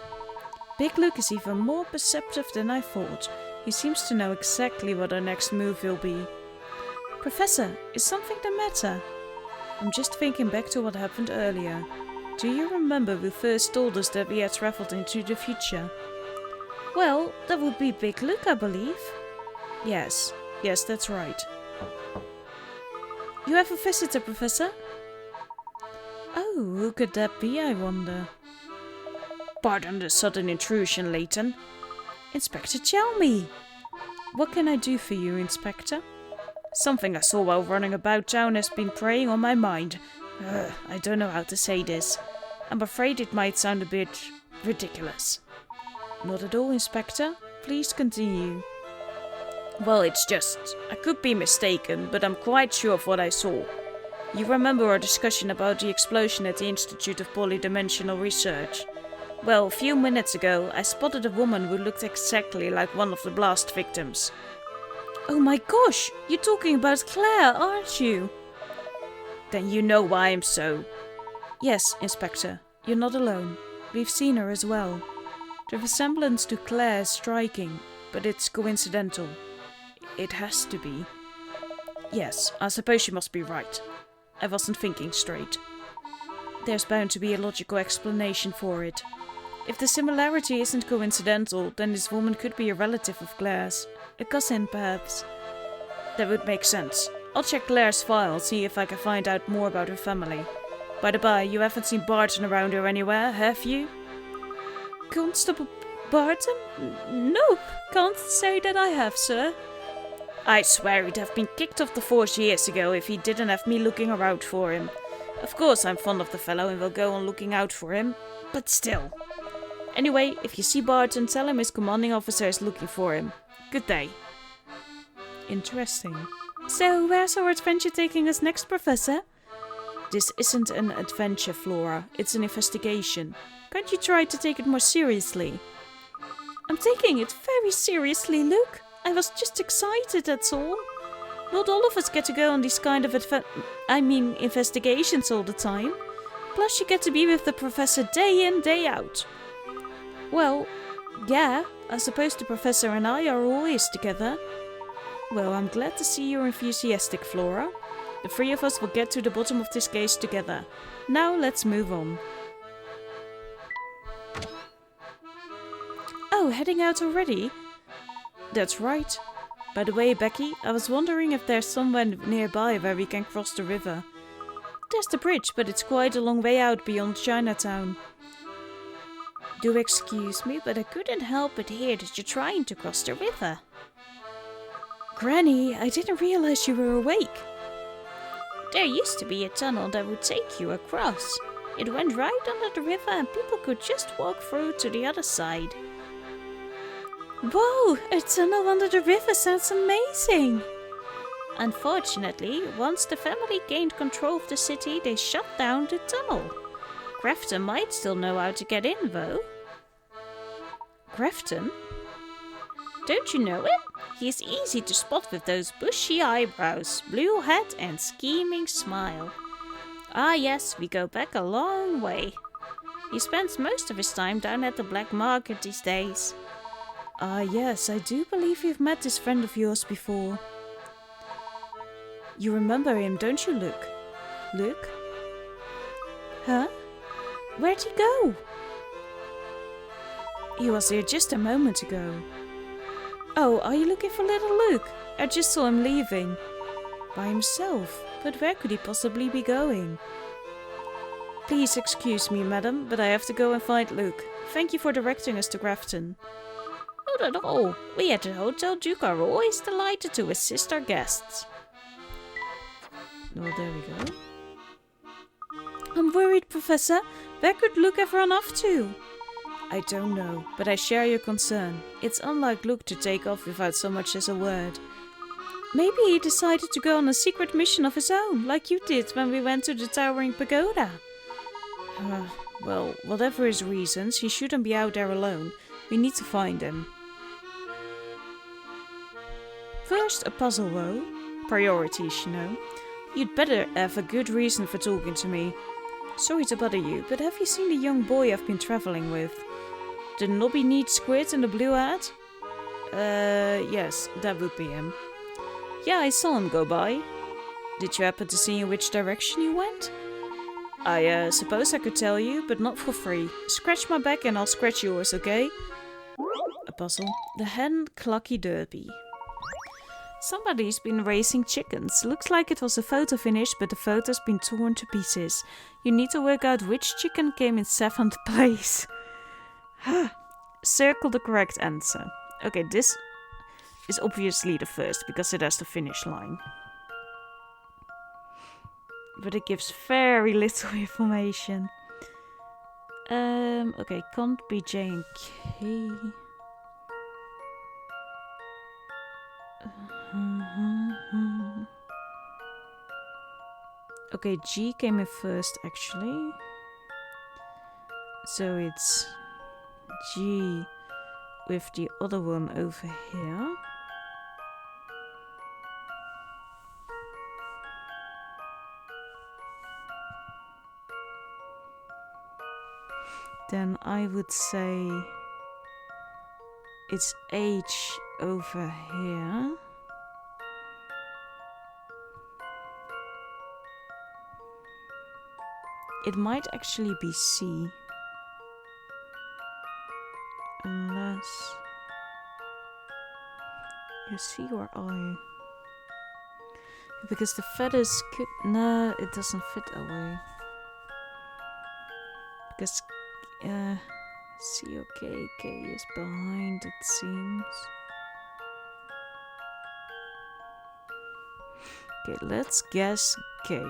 Big Luke is even more perceptive than I thought. He seems to know exactly what our next move will be. Professor, is something the matter? I'm just thinking back to what happened earlier. Do you remember who first told us that we had travelled into the future? Well, that would be Big Luke, I believe. Yes, that's right. You have a visitor, Professor? Oh, who could that be, I wonder? Pardon the sudden intrusion, Layton. Inspector Chelmy! What can I do for you, Inspector? Something I saw while running about town has been preying on my mind. I don't know how to say this. I'm afraid it might sound a bit ridiculous. Not at all, Inspector. Please continue. Well, it's just, I could be mistaken, but I'm quite sure of what I saw. You remember our discussion about the explosion at the Institute of Polydimensional Research? Well, a few minutes ago, I spotted a woman who looked exactly like one of the blast victims. Oh my gosh, you're talking about Claire, aren't you? Then you know why I'm so. Yes, Inspector, you're not alone. We've seen her as well. The resemblance to Claire is striking, but it's coincidental. It has to be. Yes, I suppose you must be right. I wasn't thinking straight. There's bound to be a logical explanation for it. If the similarity isn't coincidental, then this woman could be a relative of Claire's. A cousin, perhaps. That would make sense. I'll check Claire's file, see if I can find out more about her family. By the by, you haven't seen Barton around here anywhere, have you? Constable Barton? Nope, can't say that I have, sir. I swear he'd have been kicked off the force years ago if he didn't have me looking around for him. Of course I'm fond of the fellow and will go on looking out for him, but still. Anyway, if you see Barton, tell him his commanding officer is looking for him. Good day. Interesting. So, where's our adventure taking us next, Professor? This isn't an adventure, Flora. It's an investigation. Can't you try to take it more seriously? I'm taking it very seriously, Luke. I was just excited, that's all. Not all of us get to go on these kind of investigations all the time. Plus you get to be with the professor day in, day out. Well, yeah, I suppose the professor and I are always together. Well, I'm glad to see you're enthusiastic, Flora. The three of us will get to the bottom of this case together. Now let's move on. Oh, heading out already? That's right. By the way, Becky, I was wondering if there's somewhere nearby where we can cross the river. There's the bridge, but it's quite a long way out beyond Chinatown. Do excuse me, but I couldn't help but hear that you're trying to cross the river. Granny, I didn't realize you were awake. There used to be a tunnel that would take you across. It went right under the river and people could just walk through to the other side. Whoa, a tunnel under the river sounds amazing! Unfortunately, once the family gained control of the city, they shut down the tunnel. Grafton might still know how to get in, though. Grafton? Don't you know him? He's easy to spot with those bushy eyebrows, blue hat and scheming smile. Ah yes, we go back a long way. He spends most of his time down at the black market these days. Ah yes, I do believe you've met this friend of yours before. You remember him, don't you, Luke? Luke? Huh? Where'd he go? He was here just a moment ago. Oh, are you looking for little Luke? I just saw him leaving. By himself? But where could he possibly be going? Please excuse me, madam, but I have to go and find Luke. Thank you for directing us to Grafton. Not at all. We at the Hotel Duke are always delighted to assist our guests. Well, there we go. I'm worried, Professor. Where could Luke have run off to? I don't know, but I share your concern. It's unlike Luke to take off without so much as a word. Maybe he decided to go on a secret mission of his own, like you did when we went to the Towering Pagoda. Well, whatever his reasons, he shouldn't be out there alone. We need to find him. First, a puzzle row. Priorities, you know. You'd better have a good reason for talking to me. Sorry to bother you, but have you seen the young boy I've been traveling with? The knobby-kneed squid in the blue hat? Yes, that would be him. Yeah, I saw him go by. Did you happen to see in which direction he went? I suppose I could tell you, but not for free. Scratch my back and I'll scratch yours, okay? A puzzle. The Hen Clucky Derby. Somebody's been raising chickens. Looks like it was a photo finish, but the photo's been torn to pieces. You need to work out which chicken came in 7th place. Circle the correct answer. Okay, this is obviously the first, because it has the finish line. But it gives very little information. Okay, can't be J and K. Okay, G came in first actually. So it's G with the other one over here. Then I would say it's H over here. It might actually be C. Unless... You C or I? Because the feathers could... No, it doesn't fit that way. Because... C or K? K is behind, it seems. Okay, let's guess K.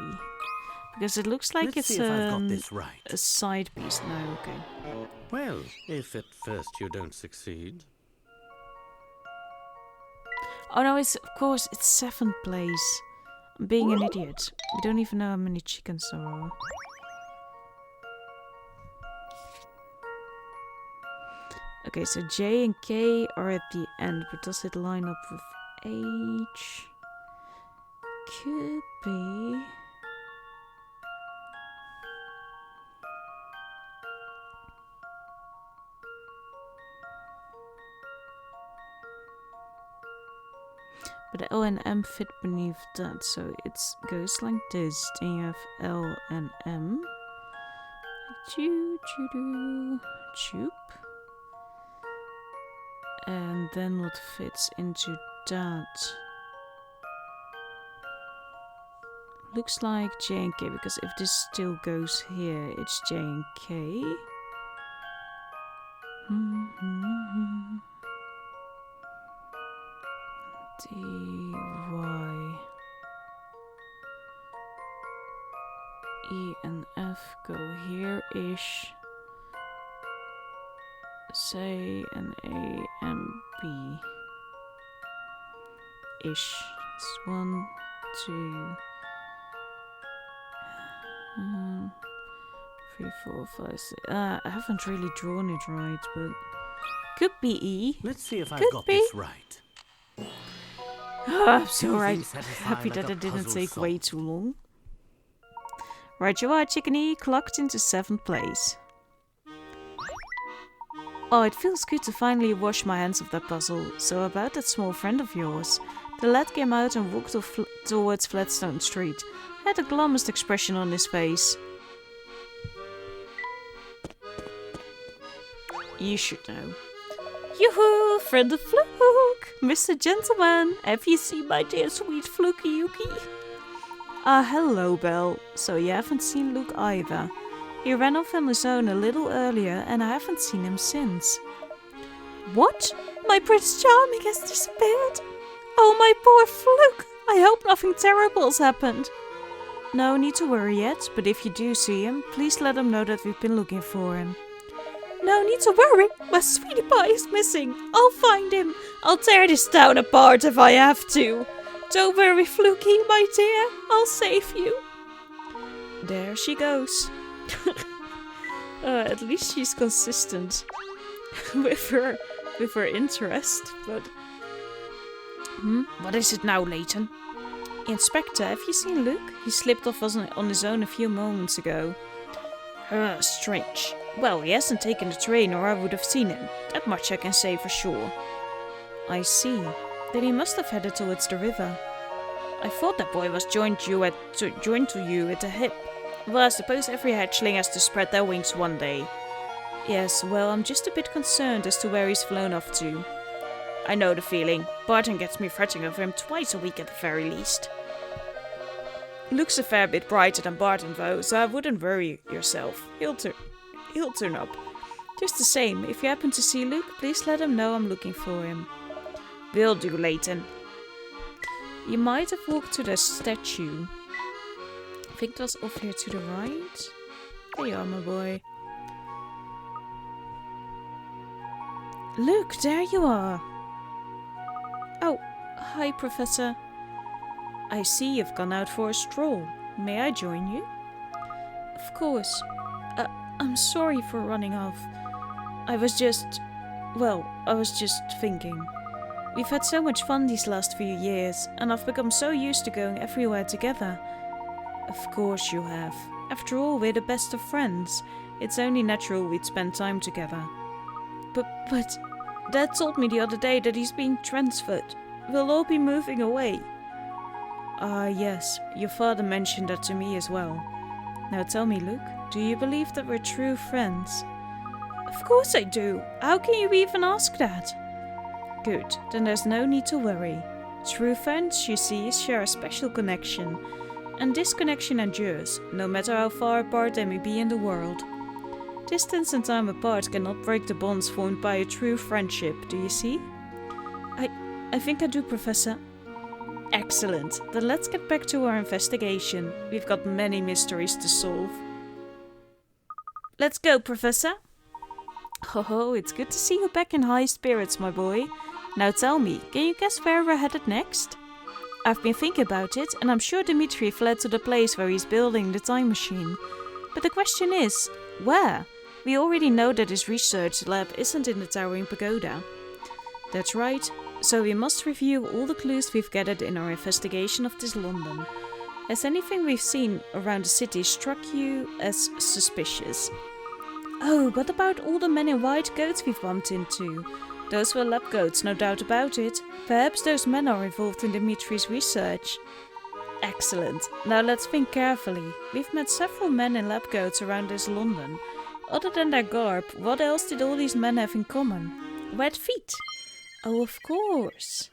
Because it looks like Let's it's see if I've got this right. a side piece now, okay. Well, if at first you don't succeed. Oh no, it's of course it's 7th place. I'm being an idiot. We don't even know how many chickens there are. Okay, so J and K are at the end, but does it line up with H? Could be. But the L and M fit beneath that, so it goes like this. Then you have L and M. Choo choo doo, choop. And then what fits into that? Looks like J and K, because if this still goes here, it's J and K. D, Y. E and F go here-ish. C and A and B. Ish. It's 1, 2, 3, 4, 5, 6. I haven't really drawn it right, but could be E. Let's see if I've Could got be. this right. I'm so Few right. things satisfy Happy like that a it didn't puzzle take way solved. too long. Right you are, chickeny, clocked into 7th place. Oh, it feels good to finally wash my hands of that puzzle. So about that small friend of yours. The lad came out and walked off towards Flatstone Street. Had the glumest expression on his face. You should know. Yoo-hoo, friend of Fluke! Mr. Gentleman, have you seen my dear sweet Fluky Yuki? Hello, Belle. So you haven't seen Luke either. He ran off on his own a little earlier and I haven't seen him since. What? My Prince Charming has disappeared? Oh, my poor Fluke! I hope nothing terrible has happened. No need to worry yet, but if you do see him, please let him know that we've been looking for him. No need to worry, my sweetie pie is missing. I'll find him. I'll tear this town apart if I have to. Don't worry, Fluky, my dear. I'll save you. There she goes. At least she's consistent with her interest, but... What is it now, Layton? Inspector, have you seen Luke? He slipped off on his own a few moments ago. Strange. Well, he hasn't taken the train or I would have seen him. That much I can say for sure. I see. Then he must have headed towards the river. I thought that boy was joined to you at the hip. Well, I suppose every hatchling has to spread their wings one day. Yes, well, I'm just a bit concerned as to where he's flown off to. I know the feeling. Barton gets me fretting over him twice a week at the very least. Luke's a fair bit brighter than Barton though, so I wouldn't worry yourself. He'll turn up. Just the same, if you happen to see Luke, please let him know I'm looking for him. Will do, Layton. You might have walked to the statue. I think it was off here to the right. There you are, my boy. Luke, there you are. Oh, hi, Professor. I see you've gone out for a stroll. May I join you? Of course. I'm sorry for running off. I was just thinking. We've had so much fun these last few years, and I've become so used to going everywhere together. Of course you have. After all, we're the best of friends. It's only natural we'd spend time together. But Dad told me the other day that he's being transferred. We'll all be moving away. Yes, your father mentioned that to me as well. Now tell me, Luke, do you believe that we're true friends? Of course I do. How can you even ask that? Good, then there's no need to worry. True friends, you see, share a special connection. And this connection endures, no matter how far apart they may be in the world. Distance and time apart cannot break the bonds formed by a true friendship, do you see? I think I do, Professor. Excellent. Then let's get back to our investigation. We've got many mysteries to solve. Let's go, Professor. Oh, it's good to see you back in high spirits, my boy. Now tell me, can you guess where we're headed next? I've been thinking about it, and I'm sure Dimitri fled to the place where he's building the time machine. But the question is, where? We already know that his research lab isn't in the towering pagoda. That's right. So we must review all the clues we've gathered in our investigation of this London. Has anything we've seen around the city struck you as suspicious? Oh, what about all the men in white coats we've bumped into? Those were lab goats, no doubt about it. Perhaps those men are involved in Dimitri's research. Excellent. Now let's think carefully. We've met several men in lab coats around this London. Other than their garb, what else did all these men have in common? Wet feet. Oh, of course.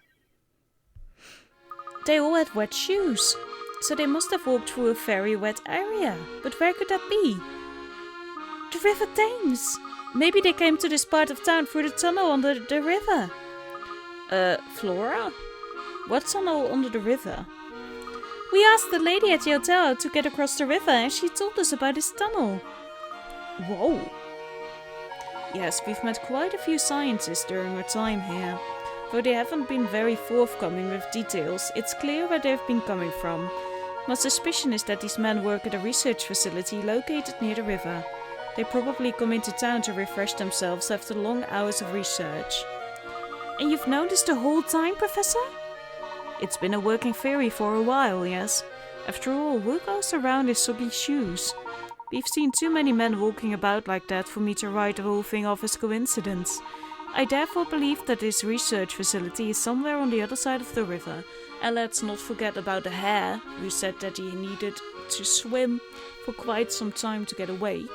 They all had wet shoes, so they must have walked through a very wet area. But where could that be? The River Thames. Maybe they came to this part of town through the tunnel under the river. Flora? What tunnel under the river? We asked the lady at the hotel how to get across the river and she told us about this tunnel. Whoa. Yes, we've met quite a few scientists during our time here. Though they haven't been very forthcoming with details, it's clear where they've been coming from. My suspicion is that these men work at a research facility located near the river. They probably come into town to refresh themselves after long hours of research. And you've known this the whole time, Professor? It's been a working theory for a while, yes. After all, who goes around in soggy shoes? We've seen too many men walking about like that for me to write the whole thing off as coincidence. I therefore believe that this research facility is somewhere on the other side of the river. And let's not forget about the hare, who said that he needed to swim for quite some time to get away.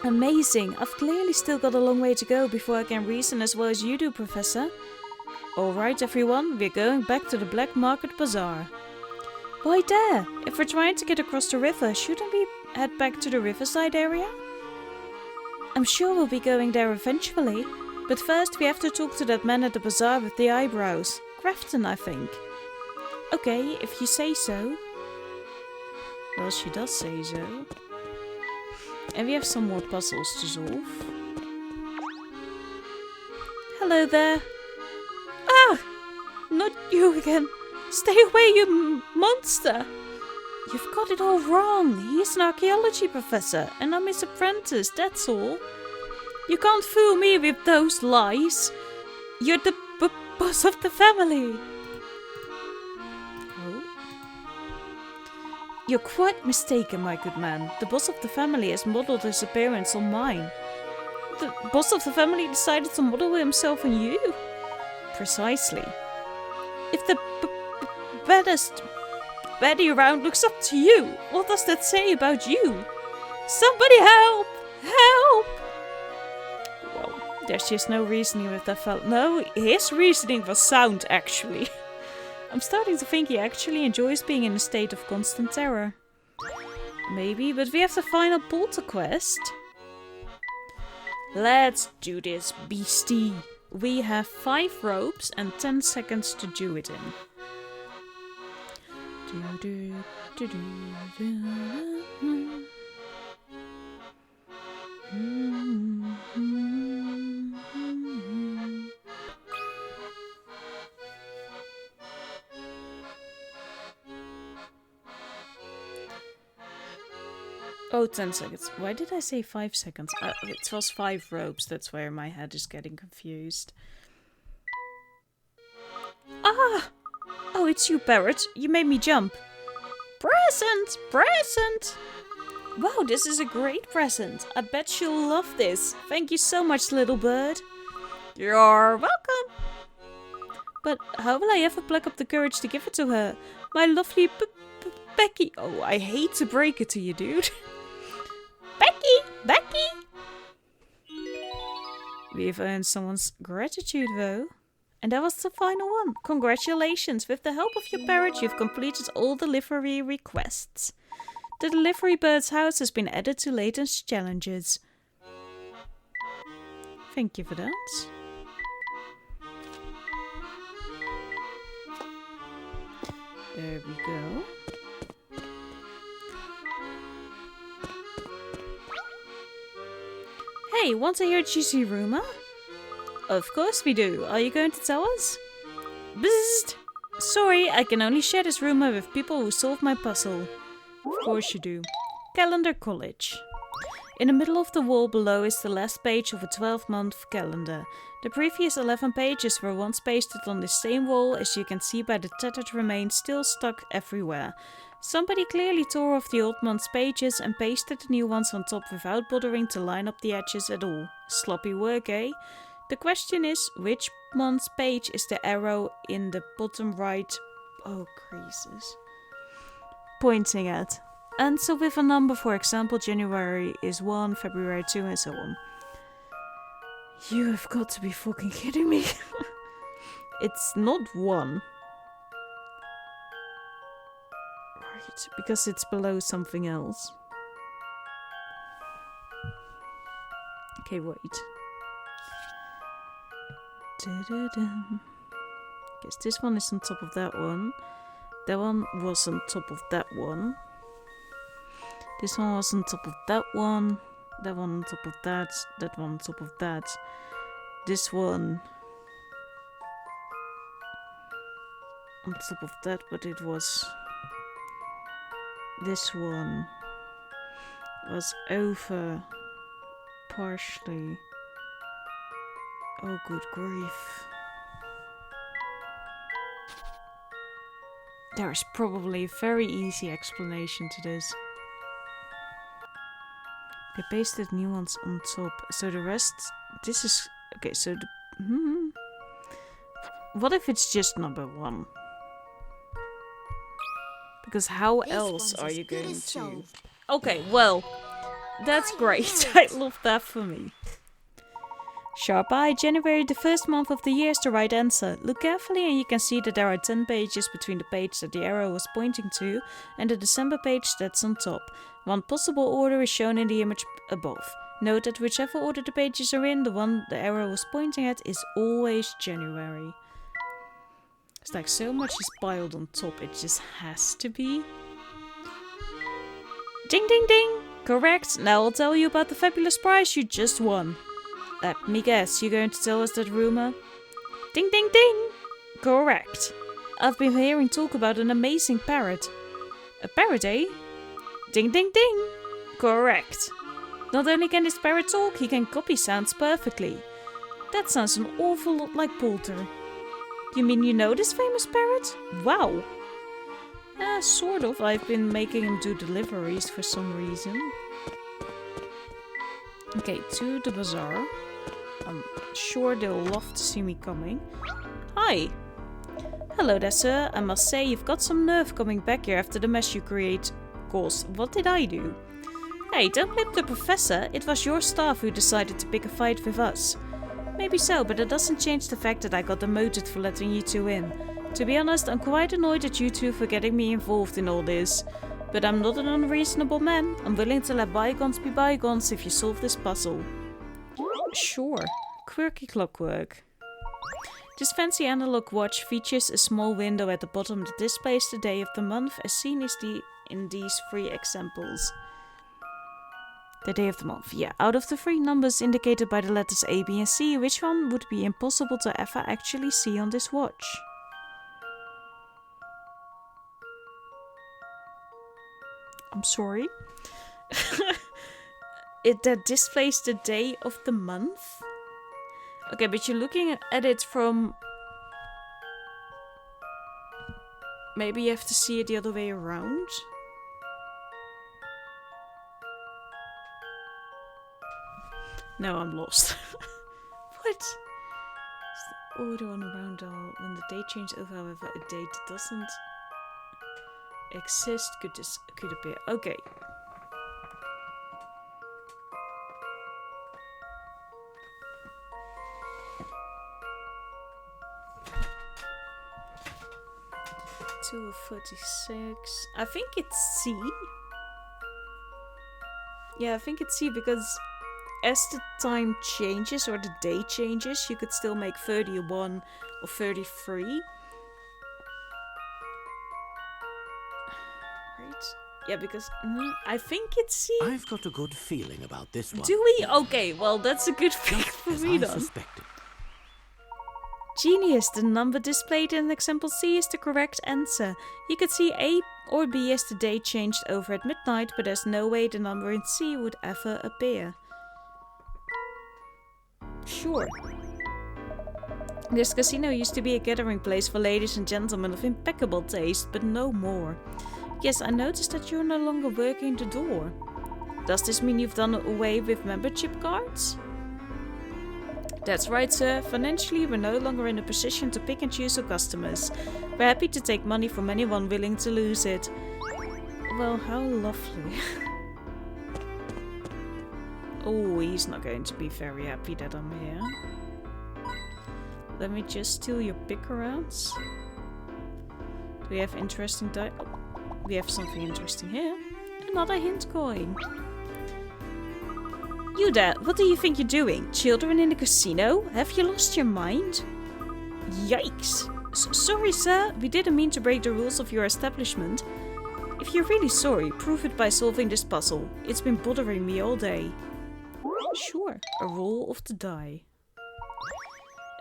Amazing! I've clearly still got a long way to go before I can reason as well as you do, Professor. Alright everyone, we're going back to the Black Market Bazaar. Why there? If we're trying to get across the river, shouldn't we head back to the riverside area? I'm sure we'll be going there eventually, but first we have to talk to that man at the bazaar with the eyebrows. Grafton, I think. Okay, if you say so. Well, she does say so. And we have some more puzzles to solve. Hello there. Ah! Not you again. Stay away, you monster! You've got it all wrong. He's an archaeology professor, and I'm his apprentice, that's all. You can't fool me with those lies. You're the boss of the family. Oh? You're quite mistaken, my good man. The boss of the family has modelled his appearance on mine. The boss of the family decided to model himself on you? Precisely. If the baddest baddie around looks up to you, what does that say about you? Somebody help! Help! Well, there's just no reasoning with that fella. No, his reasoning was sound, actually. I'm starting to think he actually enjoys being in a state of constant terror. Maybe, but we have the final polter quest. Let's do this, beastie. We have 5 ropes and 10 seconds to do it in. Oh, 10 seconds. Why did I say 5 seconds? It was 5 ropes. That's where my head is getting confused. Ah! Oh, it's you, Parrot. You made me jump. Present! Present! Wow, this is a great present. I bet she'll love this. Thank you so much, little bird. You're welcome. But how will I ever pluck up the courage to give it to her? My lovely Becky. Oh, I hate to break it to you, dude. Becky! Becky! We've earned someone's gratitude, though. And that was the final one. Congratulations! With the help of your parrot, you've completed all delivery requests. The delivery bird's house has been added to Layton's challenges. Thank you for that. There we go. Hey, want to hear a juicy rumor? Of course we do. Are you going to tell us? Bzzzt! Sorry, I can only share this rumor with people who solve my puzzle. Of course you do. Calendar College. In the middle of the wall below is the last page of a 12-month calendar. The previous 11 pages were once pasted on the same wall, as you can see by the tattered remains still stuck everywhere. Somebody clearly tore off the old month's pages and pasted the new ones on top without bothering to line up the edges at all. Sloppy work, eh? The question is, which month's page is the arrow in the bottom right? Oh, creases. Pointing at. Answer with a number, for example, January is 1, February 2, and so on. You have got to be fucking kidding me. It's not 1. Right, because it's below something else. Okay, wait. Guess this one is on top of that one. That one was on top of that one. This one was on top of that one. That one on top of that. That one on top of that. This one on top of that, but it was... This one was over partially. Oh, good grief. There's probably a very easy explanation to this. They pasted new ones on top. So the rest... This is... Okay, so the... What if it's just number 1? Because how else are you going to... Okay, well... That's great. I love that for me. Sharp eye. January, the first month of the year, is the right answer. Look carefully and you can see that there are 10 pages between the page that the arrow was pointing to and the December page that's on top. One possible order is shown in the image above. Note that whichever order the pages are in, the one the arrow was pointing at is always January. It's like so much is piled on top, it just has to be. Ding ding ding! Correct! Now I'll tell you about the fabulous prize you just won. Let me guess, you're going to tell us that rumor? Ding ding ding! Correct. I've been hearing talk about an amazing parrot. A parrot, eh? Ding ding ding! Correct. Not only can this parrot talk, he can copy sounds perfectly. That sounds an awful lot like Polter. You mean you know this famous parrot? Wow! Sort of. I've been making him do deliveries for some reason. Okay, to the bazaar. I'm sure they'll love to see me coming. Hi! Hello there, sir. I must say, you've got some nerve coming back here after the mess you caused. What did I do? Hey, don't blame the professor. It was your staff who decided to pick a fight with us. Maybe so, but it doesn't change the fact that I got demoted for letting you two in. To be honest, I'm quite annoyed at you two for getting me involved in all this. But I'm not an unreasonable man. I'm willing to let bygones be bygones if you solve this puzzle. Sure. Quirky clockwork. This fancy analog watch features a small window at the bottom that displays the day of the month as seen in these 3 examples. The day of the month, yeah. Out of the 3 numbers indicated by the letters A, B and C, which one would be impossible to ever actually see on this watch? I'm sorry. That displays the day of the month? Okay, but you're looking at it from... Maybe you have to see it the other way around? No, I'm lost. What? Is the order on a round dial when the date changes over, however, a date doesn't exist could appear. Okay. Two of 46. I think it's C. Yeah, I think it's C because as the time changes or the day changes, you could still make 31 or 33. Yeah, because I think it's C. I've got a good feeling about this one. Do we? Okay, well, that's a good thing for me then. Suspected. Genius, the number displayed in example C is the correct answer. You could see A or B as the date changed over at midnight, but there's no way the number in C would ever appear. Sure. This casino used to be a gathering place for ladies and gentlemen of impeccable taste, but no more. Yes, I noticed that you're no longer working the door. Does this mean you've done away with membership cards? That's right, sir. Financially, we're no longer in a position to pick and choose our customers. We're happy to take money from anyone willing to lose it. Well, how lovely. Oh, he's not going to be very happy that I'm here. Let me just steal your pick arounds. Do we have interesting oh, we have something interesting here. Another hint coin. You there, what do you think you're doing? Children in the casino? Have you lost your mind? Yikes. Sorry, sir. We didn't mean to break the rules of your establishment. If you're really sorry, prove it by solving this puzzle. It's been bothering me all day. Sure. A roll of the die.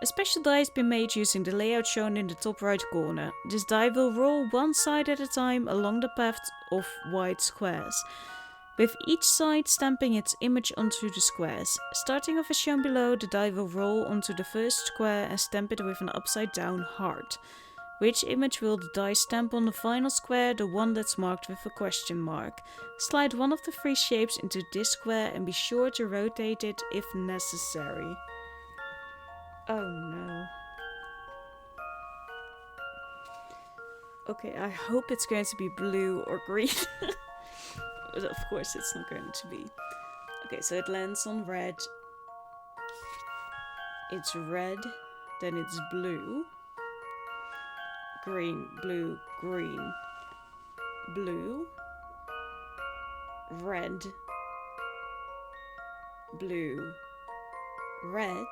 A special die has been made using the layout shown in the top right corner. This die will roll one side at a time along the path of white squares, with each side stamping its image onto the squares. Starting off as shown below, the die will roll onto the first square and stamp it with an upside down heart. Which image will the die stamp on the final square? The one that's marked with a question mark. Slide one of the 3 shapes into this square and be sure to rotate it if necessary. Oh no. Okay, I hope it's going to be blue or green. But of course it's not going to be. Okay, so it lands on red. It's red, then it's blue. Green, blue, green, blue, red, blue, red.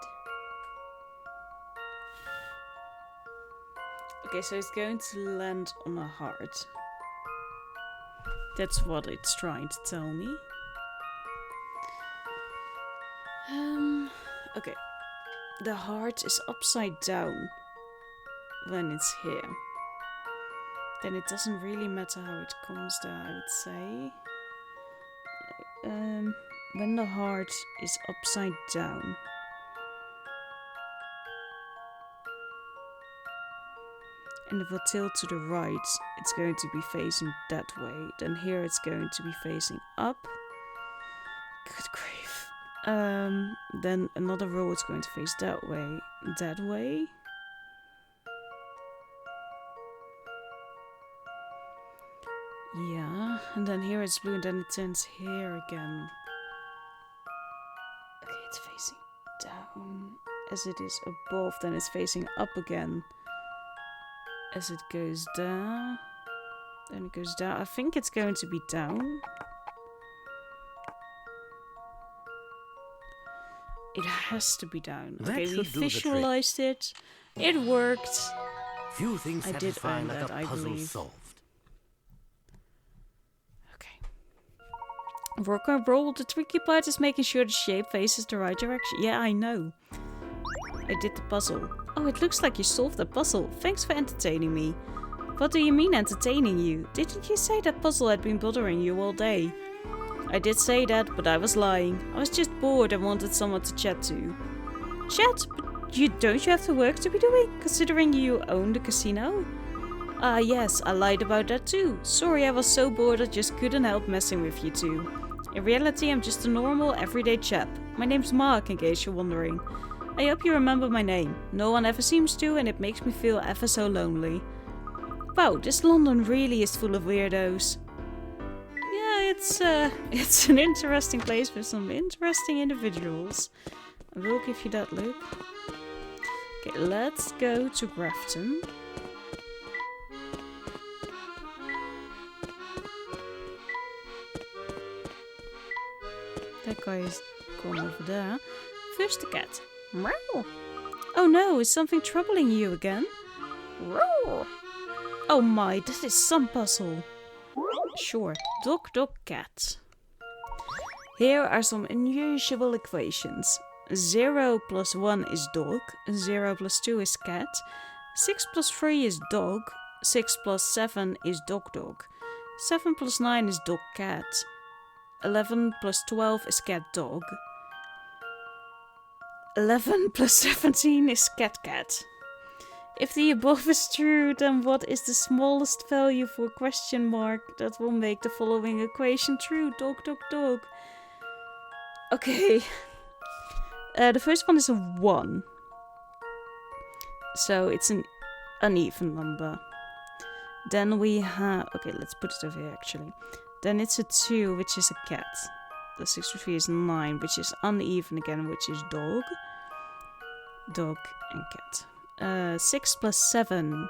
Okay, so it's going to land on a heart. That's what it's trying to tell me. Okay. The heart is upside down when it's here. Then it doesn't really matter how it comes there, I would say. When the heart is upside down. And if I tilt to the right, it's going to be facing that way. Then here it's going to be facing up. Good grief. Then another row is going to face that way. That way. Yeah, and then here it's blue and then it turns here again. Okay, it's facing down as it is above, then it's facing up again. As it goes down, then it goes down. I think it's going to be down. It has to be down. That okay, we should do the visualized it. It worked. Few things I did satisfy earn like that, a I puzzle believe. solved. Okay. Rock and roll. The tricky part is making sure the shape faces the right direction. Yeah, I know. I did the puzzle. Oh, it looks like you solved the puzzle. Thanks for entertaining me. What do you mean entertaining you? Didn't you say that puzzle had been bothering you all day? I did say that, but I was lying. I was just bored and wanted someone to chat to. Chat? But don't you have to work to be doing, considering you own the casino? Ah, yes, I lied about that too. Sorry, I was so bored I just couldn't help messing with you two. In reality, I'm just a normal, everyday chap. My name's Mark, in case you're wondering. I hope you remember my name. No one ever seems to, and it makes me feel ever so lonely. Wow, this London really is full of weirdos. Yeah, it's an interesting place with some interesting individuals. I will give you that look. Okay, let's go to Grafton. That guy is gone over there. First the cat. Meow. Oh no, is something troubling you again? Roar. Oh my, that is some puzzle. Sure, dog, dog, cat. Here are some unusual equations. 0 plus 1 is dog, 0 plus 2 is cat, 6 plus 3 is dog, 6 plus 7 is dog, dog, 7 plus 9 is dog, cat, 11 plus 12 is cat, dog, 11 plus 17 is cat, cat. If the above is true, then what is the smallest value for question mark that will make the following equation true? Dog, dog, dog. Okay. The first one is a 1. So it's an uneven number. Then we have... Okay, let's put it over here actually. Then it's a 2, which is a cat. The 6 plus 3 is 9, which is uneven again, which is dog. Dog and cat. 6 plus 7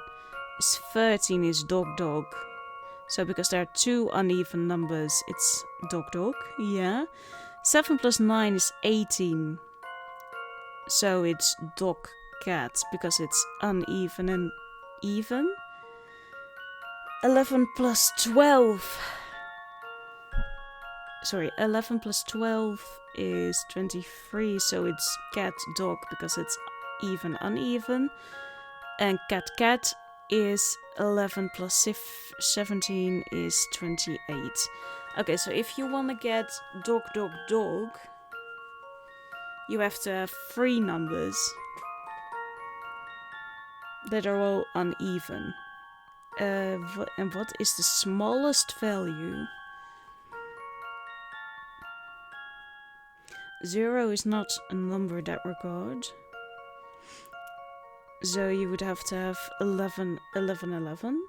is 13, is dog, dog. So because there are 2 uneven numbers, it's dog, dog. Yeah. 7 plus 9 is 18. So it's dog, cat, because it's uneven and even. 11 plus 12. Sorry, 11 plus 12 is 23. So it's cat, dog, because it's even, uneven. And cat, cat is 11 plus 17 is 28. Okay, so if you want to get dog, dog, dog, you have to have 3 numbers. that are all uneven. And what is the smallest value? 0 is not a number in that regard. So you would have to have 11, 11, 11.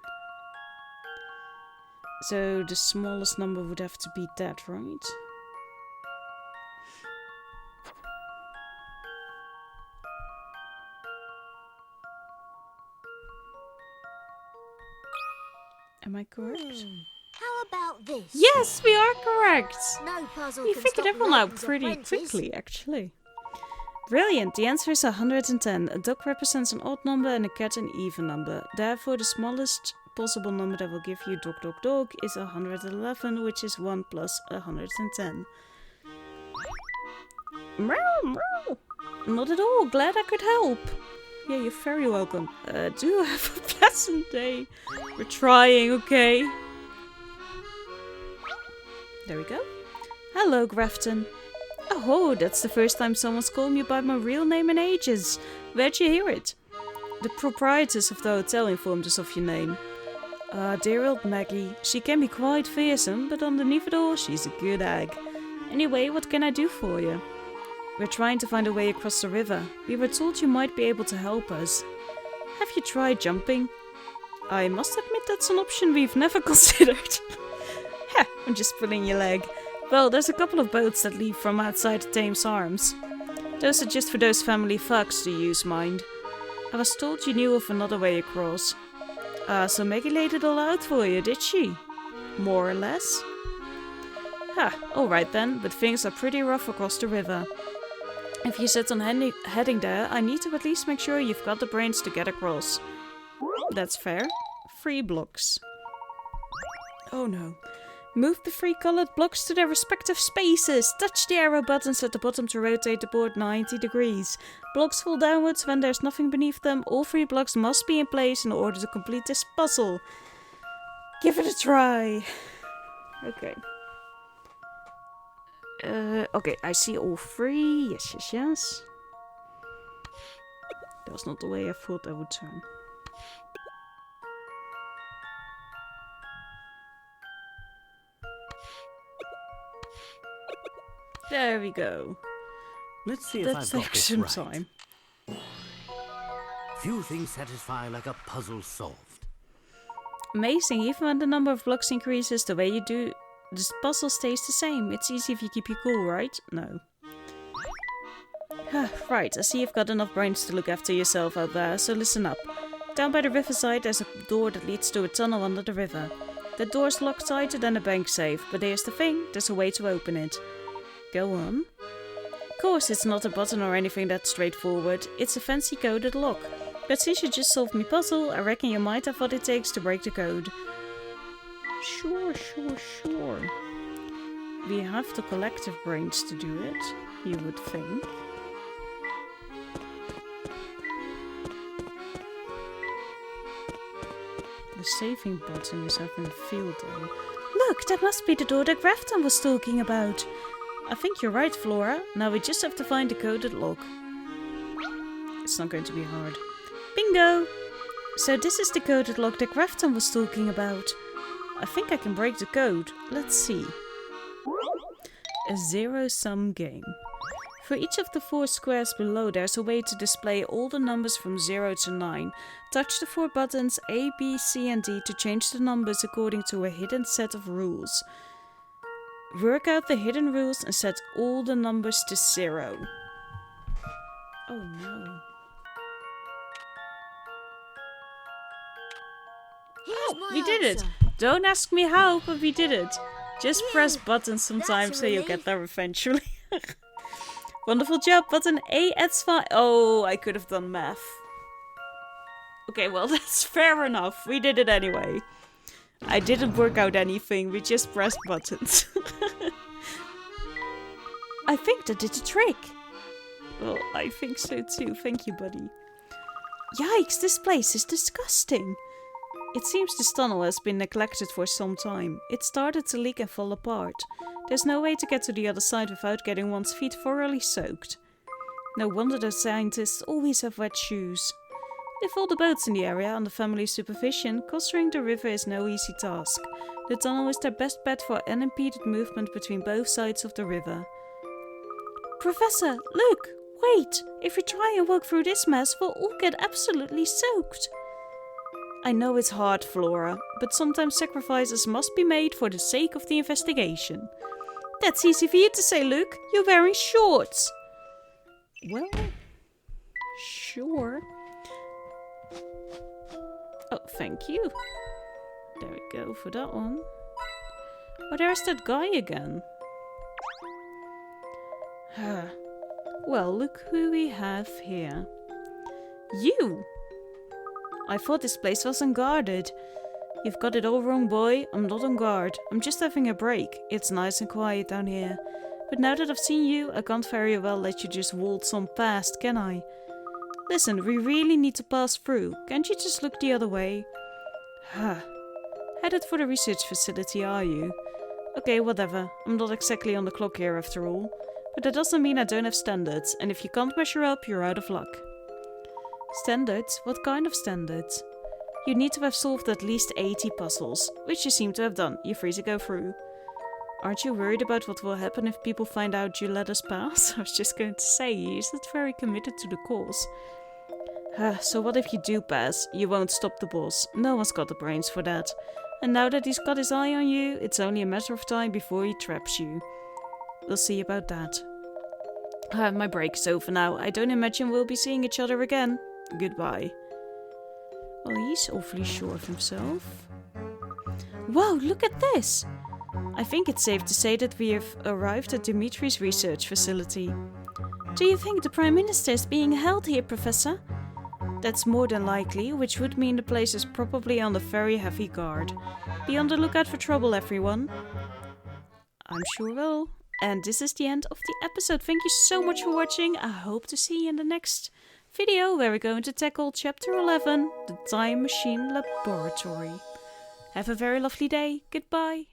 So the smallest number would have to be that, right? Am I correct? How about this? Yes, we are correct! No puzzle We can figured stop everyone out Layton's pretty apprentice. quickly, actually. Brilliant, the answer is 110. A dog represents an odd number and a cat an even number. Therefore, the smallest possible number that will give you dog dog dog is 111, which is 1 plus 110. Meow, meow. Not at all, glad I could help. Yeah, you're very welcome. Do have a pleasant day. We're trying, okay? There we go. Hello, Grafton. Oh, that's the first time someone's called me by my real name in ages. Where'd you hear it? The proprietors of the hotel informed us of your name. Dear old Maggie. She can be quite fearsome, but underneath it all, she's a good egg. Anyway, what can I do for you? We're trying to find a way across the river. We were told you might be able to help us. Have you tried jumping? I must admit that's an option we've never considered. Heh, I'm just pulling your leg. Well, there's a couple of boats that leave from outside the Thames Arms. Those are just for those family fucks to use, mind. I was told you knew of another way across. So Maggie laid it all out for you, did she? More or less? Ha, alright then, but things are pretty rough across the river. If you set on heading there, I need to at least make sure you've got the brains to get across. That's fair. 3 blocks. Oh no. Move the 3 colored blocks to their respective spaces. Touch the arrow buttons at the bottom to rotate the board 90 degrees. Blocks fall downwards when there's nothing beneath them. All 3 blocks must be in place in order to complete this puzzle. Give it a try. Okay. Okay, I see all 3. Yes, yes, yes. That was not the way I thought I would turn. There we go. Let's see if That I've got takes this some right. time. Few things satisfy like a puzzle solved. Amazing, even when the number of blocks increases, the way you do this puzzle stays the same. It's easy if you keep your cool, right? No. Right, I see you've got enough brains to look after yourself out there, so listen up. Down by the riverside there's a door that leads to a tunnel under the river. The door's locked tighter than a bank safe, but here's the thing, there's a way to open it. Go on. Of course, it's not a button or anything that's straightforward. It's a fancy coded lock. But since you just solved my puzzle, I reckon you might have what it takes to break the code. Sure, sure, sure. We have the collective brains to do it, you would think. The saving button is having a field day. Look, that must be the door that Grafton was talking about. I think you're right, Flora. Now we just have to find the coded lock. It's not going to be hard. Bingo! So this is the coded lock that Grafton was talking about. I think I can break the code. Let's see. A zero-sum game. For each of the 4 squares below, there's a way to display all the numbers from 0 to 9. Touch the 4 buttons A, B, C and D to change the numbers according to a hidden set of rules. Work out the hidden rules and set all the numbers to 0. Oh no. Here's my We did it! answer. Don't ask me how, but we did it. Just Yeah, press buttons sometimes that's so a you'll relief. get there eventually. Wonderful job, button A adds 5. Oh, I could have done math. Okay, well that's fair enough. We did it anyway. I didn't work out anything, we just pressed buttons. I think that did the trick. Well, I think so too. Thank you, buddy. Yikes, this place is disgusting. It seems this tunnel has been neglected for some time. It started to leak and fall apart. There's no way to get to the other side without getting one's feet thoroughly soaked. No wonder the scientists always have wet shoes. With all the boats in the area under family supervision, crossing the river is no easy task. The tunnel is their best bet for unimpeded movement between both sides of the river. Professor, look! Wait! If we try and walk through this mess, we'll all get absolutely soaked. I know it's hard, Flora, but sometimes sacrifices must be made for the sake of the investigation. That's easy for you to say, Luke. You're wearing shorts. Well, sure. Oh, thank you. There we go for that one. Oh, there's that guy again. Well, look who we have here. You! I thought this place was unguarded. You've got it all wrong, boy. I'm not on guard. I'm just having a break. It's nice and quiet down here. But now that I've seen you, I can't very well let you just waltz on past, can I? Listen, we really need to pass through. Can't you just look the other way? Headed for the research facility, are you? Okay, whatever. I'm not exactly on the clock here after all. But that doesn't mean I don't have standards, and if you can't measure up, you're out of luck. Standards? What kind of standards? You need to have solved at least 80 puzzles, which you seem to have done. You're free to go through. Aren't you worried about what will happen if people find out you let us pass? I was just going to say, he's not very committed to the cause. So what if you do pass? You won't stop the boss. No one's got the brains for that. And now that he's got his eye on you, it's only a matter of time before he traps you. We'll see about that. My break is over now. I don't imagine we'll be seeing each other again. Goodbye. Well, he's awfully sure of himself. Whoa, look at this! I think it's safe to say that we have arrived at Dimitri's research facility. Do you think the Prime Minister is being held here, Professor? That's more than likely, which would mean the place is probably under very heavy guard. Be on the lookout for trouble, everyone. I'm sure will. And this is the end of the episode. Thank you so much for watching. I hope to see you in the next video where we're going to tackle Chapter 11, the Time Machine Laboratory. Have a very lovely day. Goodbye.